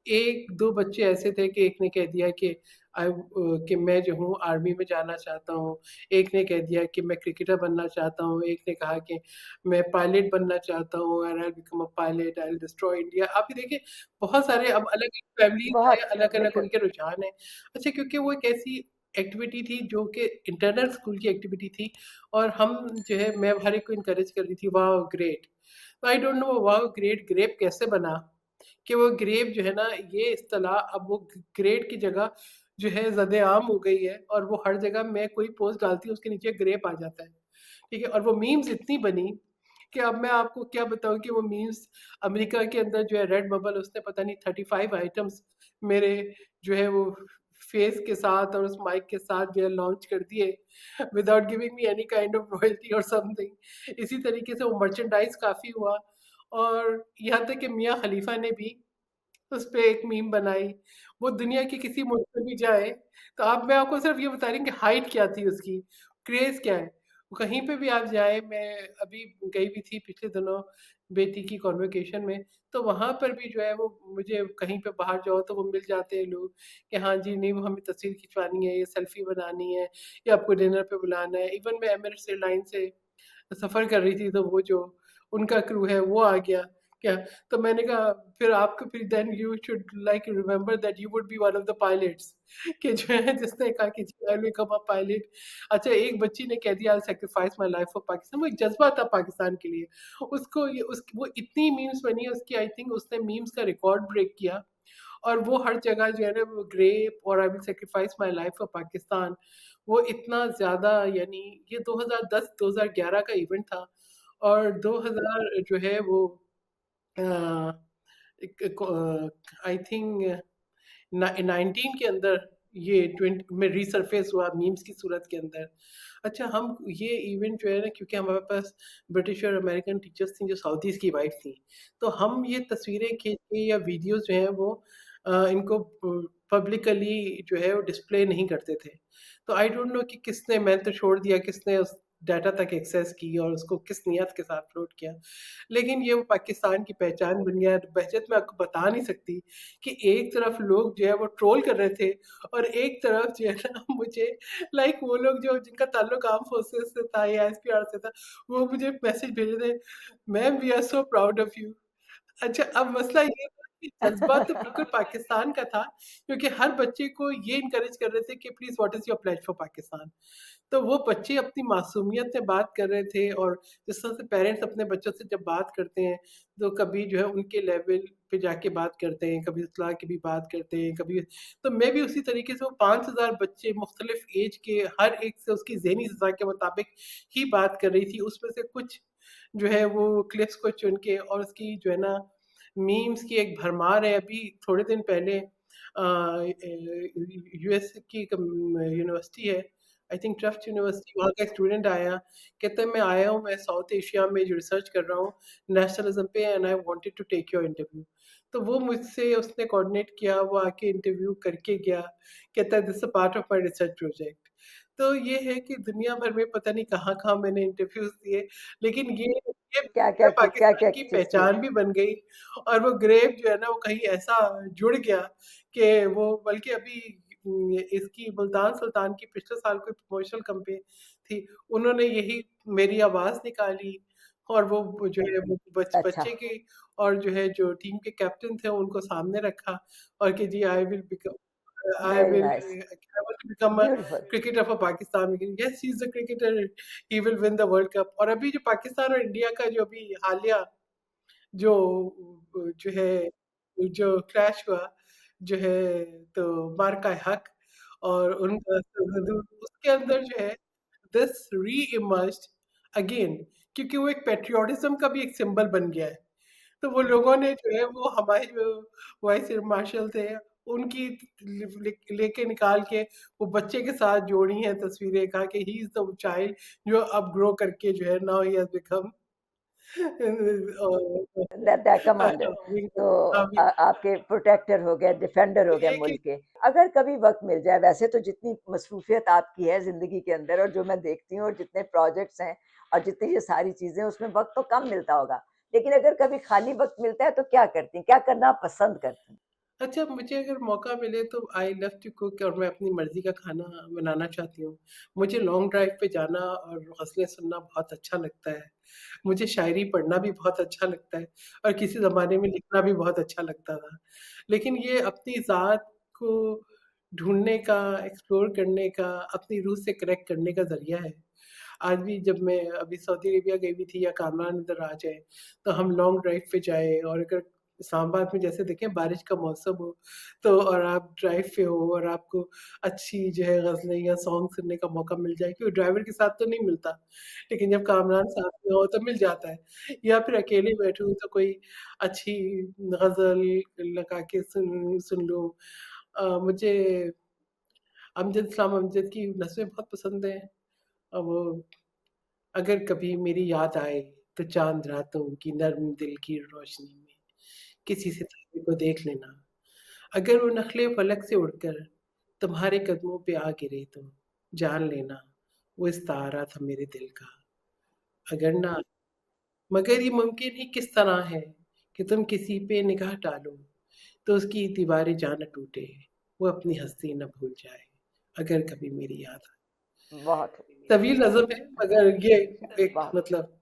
1-2 बच्चे ऐसे थे कि एक ने कह दिया कि कि मैं जो हूँ आर्मी में जाना चाहता हूँ, एक ने कह दिया कि मैं क्रिकेटर बनना चाहता हूँ, एक ने कहा कि मैं पायलट बनना चाहता हूँ and I will become a pilot, I will destroy India. आप ये देखिए बहुत सारे अब अलग-अलग फैमिलीज़ हैं, बहुत, अलग-अलग बिल्कुल। उनके रुझान हैं। अच्छा क्योंकि वो एक ऐसी एक्टिविटी थी जो कि इंटरनल स्कूल की एक्टिविटी थी और हम जो है मैं हर एक को एनकरेज कर रही थी, वाओ ग्रेट! तो I don't know wow great grape कैसे बना कि वो ग्रेप जो है ना ये इस्तिलाह अब वो ग्रेट की जगह जो है ज़द-ए-आम हो गई है और वो हर जगह मैं कोई पोस्ट डालती हूँ उसके नीचे ग्रेप आ जाता है, ठीक है? और वो मीम्स इतनी बनी कि अब मैं आपको क्या बताऊँ कि वो मीम्स अमेरिका के अंदर जो है रेड बबल उसने पता नहीं 35 आइटम्स मेरे जो है वो फेस के साथ और उस माइक के साथ जो है लॉन्च कर दिए without giving me any kind of royalty और समथिंग। इसी तरीके से वो मर्चेंडाइज़ काफ़ी हुआ और यहाँ तक कि मियाँ खलीफा ने भी उसपे एक मीम बनाई। वो दुनिया के किसी मुल्क में भी जाए, तो अब मैं आपको सिर्फ़ ये बता रही हूँ कि हाइट क्या थी उसकी, क्रेज़ क्या है। कहीं पे भी आप जाएँ, मैं अभी गई भी थी पिछले दिनों बेटी की कॉन्वोकेशन में, तो वहाँ पर भी जो है वो मुझे कहीं पे बाहर जाओ तो वो मिल जाते हैं लोग कि हाँ जी, नहीं वो हमें तस्वीर खिंचवानी है, ये सेल्फ़ी बनानी है या आपको डिनर पे बुलाना है। इवन मैं एमिरेट्स एयरलाइन से सफ़र कर रही थी तो वो जो उनका क्रू है वो आ गया क्या तो मैंने कहा फिर आपको फिर then you should like remember that you would be one of the pilots कि जो है जिसने कहा कि I will become a pilot. अच्छा एक बच्ची ने कह दिया I sacrifice my life for Pakistan. वो एक जज्बा था पाकिस्तान के लिए। उसको ये उस वो इतनी मीम्स बनी है उसकी आई थिंक उसने मीम्स का रिकॉर्ड ब्रेक किया और वो हर जगह जो है ना वो ग्रेप और I will sacrifice my life for Pakistan वो इतना ज़्यादा यानी ये 2010-2011 का इवेंट था और 2000 जो है वो अ, एक आई थिंक 19 के अंदर ये 20 में रीसरफेस हुआ मीम्स की सूरत के अंदर। अच्छा हम ये इवेंट जो है ना क्योंकि हमारे पास ब्रिटिश और अमेरिकन टीचर्स थीं जो साउथीज़ की वाइफ थीं। तो हम ये तस्वीरें खींच के या वीडियोज़ जो हैं वो इनको पब्लिकली जो है वो डिस्प्ले नहीं करते थे। तो आई डोंट नो कि किसने मैंने तो छोड़ दिया किसने उस डाटा तक एक्सेस की और उसको किस नियत के साथ फ्लोट किया। लेकिन ये वो पाकिस्तान की पहचान बन गया। बहजत मैं आपको बता नहीं सकती कि एक तरफ लोग जो है वो ट्रोल कर रहे थे और एक तरफ जो है ना मुझे लाइक वो लोग जो जिनका ताल्लुक आर्म फोर्सेस से था या एसपीआर से था, वो मुझे मैसेज भेज रहे थे, ma'am we are so proud of you. अच्छा, अब मसला ये था कि जज़्बा तो बिल्कुल पाकिस्तान का था, क्योंकि हर बच्चे को ये एनकरेज कर रहे थे कि please what is your pledge for Pakistan? तो वो बच्चे अपनी मासूमियत से बात कर रहे थे और जिस तरह से पेरेंट्स अपने बच्चों से जब बात करते हैं, तो कभी जो है उनके लेवल पे जाके बात करते हैं, कभी इस्लाह की भी बात करते हैं, कभी तो मैं भी उसी तरीके से वो 5000 बच्चे मुख्तलिफ ऐज के हर एक से उसकी ज़हनी सज़ा के मुताबिक ही बात कर रही थी। उसमें से कुछ जो है वो क्लिप्स को चुन के और उसकी जो है ना मीम्स की एक भरमार है। अभी थोड़े दिन पहले यूएस की एक यूनिवर्सिटी है, आई थिंक ट्रफ्ट यूनिवर्सिटी, वहाँ का एक स्टूडेंट आया, कहता है मैं आया हूँ, मैं साउथ एशिया में जो रिसर्च कर रहा हूँ नेशनलिज़्म पे and I wanted to take your interview. तो वो मुझसे उसने कोऑर्डिनेट किया, वो आके इंटरव्यू करके गया, कहता है this is a part of my research project. तो ये है कि दुनिया भर में पता नहीं कहाँ-कहाँ मैंने इंटरव्यूज़ दिए, लेकिन ये क्या-क्या की पाकिस्तान क्या-क्या की चीज़ की? पहचान भी बन गई और वो ग्रेप जो है ना वो कहीं ऐसा जुड़ गया कि वो बल्कि अभी इसकी मुल्तान सुल्तान की पिछले साल कोई प्रमोशनल कैंपेन थी, उन्होंने यही मेरी आवाज़ निकाली और वो जो है वो अच्छा, बच्चे की और जो है जो टीम के कैप्टन थे उनको सामने रखा और कि जी very nice, I want to become a beautiful. cricketer for Pakistan. Yes, he is a cricketer. He will win the World Cup. और अभी जो पाकिस्तान और इंडिया का जो अभी हालिया जो जो है जो क्लैश हुआ जो है तो मार्का हक और उनका उसके अंदर जो है दिस री-इमर्ज्ड अगेन क्योंकि वो एक पैट्रियोटिज़्म का भी एक सिंबल बन गया है। तो वो लोगों ने जो है वो हमारे जो वाइस एयर मार्शल थे उनकी लेके निकाल के वो बच्चे के साथ जोड़ी हैं तस्वीरें कहा कि ही इज़ द चाइल्ड जो अब ग्रो करके जो है now he has become that commander तो आपके प्रोटेक्टर हो गए, डिफेंडर हो गए ये कि मुल्क के। अगर कभी वक़्त मिल जाए वैसे तो जितनी मसरूफ़ियत आपकी है ज़िंदगी के अंदर और जो मैं देखती हूँ और जितने प्रोजेक्ट्स हैं और जितनी ये सारी चीज़ें उसमें वक़्त तो कम मिलता होगा। लेकिन अगर कभी खाली वक़्त मिलता है तो क्या करती हैं? क्या करना आप पसंद करती हैं? अच्छा मुझे अगर मौका मिले तो आई लव टू कुक और मैं अपनी मर्ज़ी का खाना बनाना चाहती हूँ। मुझे लॉन्ग ड्राइव पे जाना और ग़ज़लें सुनना बहुत अच्छा लगता है। मुझे शायरी पढ़ना भी बहुत अच्छा लगता है और किसी ज़माने में लिखना भी बहुत अच्छा लगता था। लेकिन ये अपनी ज़ात को ढूँढने का, एक्सप्लोर करने का, अपनी रूह से कनेक्ट करने का ज़रिया है। आज भी जब मैं अभी सऊदी अरेबिया गई हुई थी या कामरान इधर आ जाए, तो हम लॉन्ग ड्राइव पे जाएँ और अगर इस्लामाबाद में जैसे देखें बारिश का मौसम हो, तो और आप ड्राइव पे हो और आपको अच्छी जो है ग़ज़लें या सॉन्ग सुनने का मौका मिल जाए, क्योंकि ड्राइवर के साथ तो नहीं मिलता, लेकिन जब कामरान साथ में हो तो मिल जाता है। या फिर अकेले बैठे हूँ तो कोई अच्छी ग़ज़ल लगा के सुन लूँ। मुझे अमजद इस्लाम अमजद की नस्में बहुत पसंद हैं। वो अगर कभी मेरी याद आए तो चाँद रातों की नर्म दिल की रोशनी में किसी सितारे को देख लेना। अगर वो नख़्ले फ़लक से उड़कर तुम्हारे कदमों पे आ गिरे तो जान लेना वो इस्तारा था मेरे दिल का। अगर ना मगर ये मुमकिन ही किस तरह है कि तुम किसी पे निगाह डालो तो उसकी दीवारें जा न टूटे, वो अपनी हस्ती न भूल जाए, अगर कभी मेरी याद आए। बहुत तवील नज़म है मगर ये एक वाह! मतलब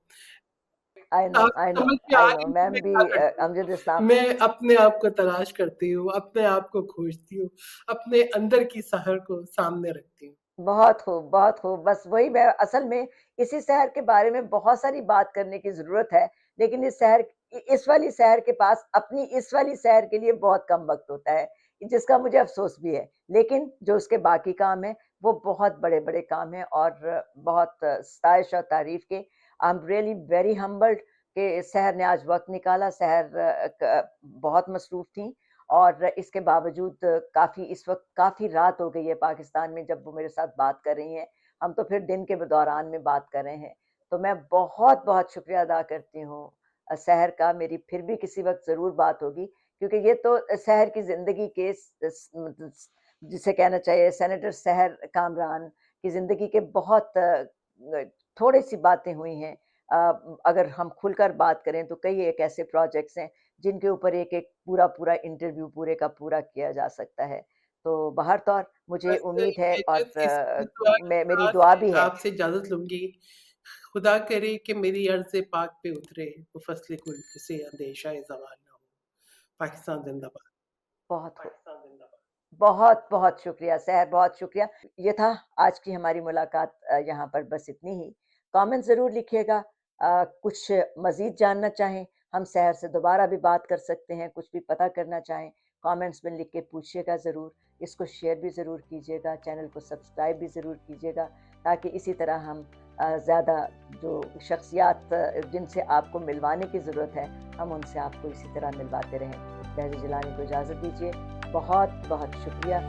आई आपको नो, समझ में आ आई रही नो। है कि मैं मैं भी क्या करती हूँ। अमजद इस्लाम मैं अपने आप को तलाश करती हूँ, अपने आप को खोजती हूँ, अपने अंदर की सहर को सामने रखती हूँ। बहुत खूब, बहुत खूब। बस वही मैं असल में इसी शहर के बारे में बहुत सारी बात करने की ज़रूरत है, लेकिन इस वाली शहर के पास अपनी इस वाली शहर के लिए बहुत कम वक़्त होता है, जिसका मुझे अफ़सोस भी है। लेकिन जो उसके बाकी काम हैं, वो बहुत बड़े-बड़े काम हैं और बहुत स्ताइश और तारीफ़ के। I am really very humbled कि शहर ने आज वक़्त निकाला, शहर क बहुत मसरूफ़ थीं और इसके बावजूद काफ़ी इस वक़्त काफ़ी रात हो गई है पाकिस्तान में जब वो मेरे साथ बात कर रही हैं। हम तो फिर दिन के दौरान में बात कर रहे हैं। तो मैं बहुत-बहुत शुक्रिया अदा करती हूँ शहर का। मेरी फिर भी किसी वक़्त ज़रूर बात होगी क्योंकि ये तो शहर की ज़िंदगी के जिसे कहना चाहिए सेनेटर शहर कामरान की ज़िंदगी के बहुत थोड़ी-सी बातें हुई हैं। अगर हम खुलकर बात करें तो कई एक ऐसे प्रोजेक्ट्स हैं जिनके ऊपर एक-एक पूरा-पूरा इंटरव्यू पूरे का पूरा किया जा सकता है। तो बहरतौर मुझे बस उम्मीद है और बेशक इस दुआ के मैं मेरी साथ दुआ भी है। आपसे इजाज़त लूँगी। खुदा करे कि मेरी अर्ज़ पाक पे उतरे वो फ़स्ल कुल जिसे अंदेशा-ए ज़वाल ना हो। पाकिस्तान ज़िंदाबाद। बहुत खूब। पाकिस्तान ज़िंदाबाद। बहुत-बहुत शुक्रिया सहर, बहुत शुक्रिया। ये था आज की हमारी मुलाकात यहाँ पर बस इतनी ही। कमेंट ज़रूर लिखिएगा कुछ मज़ीद जानना चाहें, हम सहर से दोबारा भी बात कर सकते हैं, कुछ भी पता करना चाहें, कमेंट्स में लिख के पूछिएगा ज़रूर। इसको शेयर भी ज़रूर कीजिएगा, चैनल को सब्सक्राइब भी ज़रूर कीजिएगा, ताकि इसी तरह हम ज़्यादा जो शख्सियात जिनसे आपको मिलवाने की ज़रूरत है, हम उनसे आपको इसी तरह मिलवाते रहें। लहज़ जिलानी को इजाज़त दीजिए। बहुत-बहुत शुक्रिया।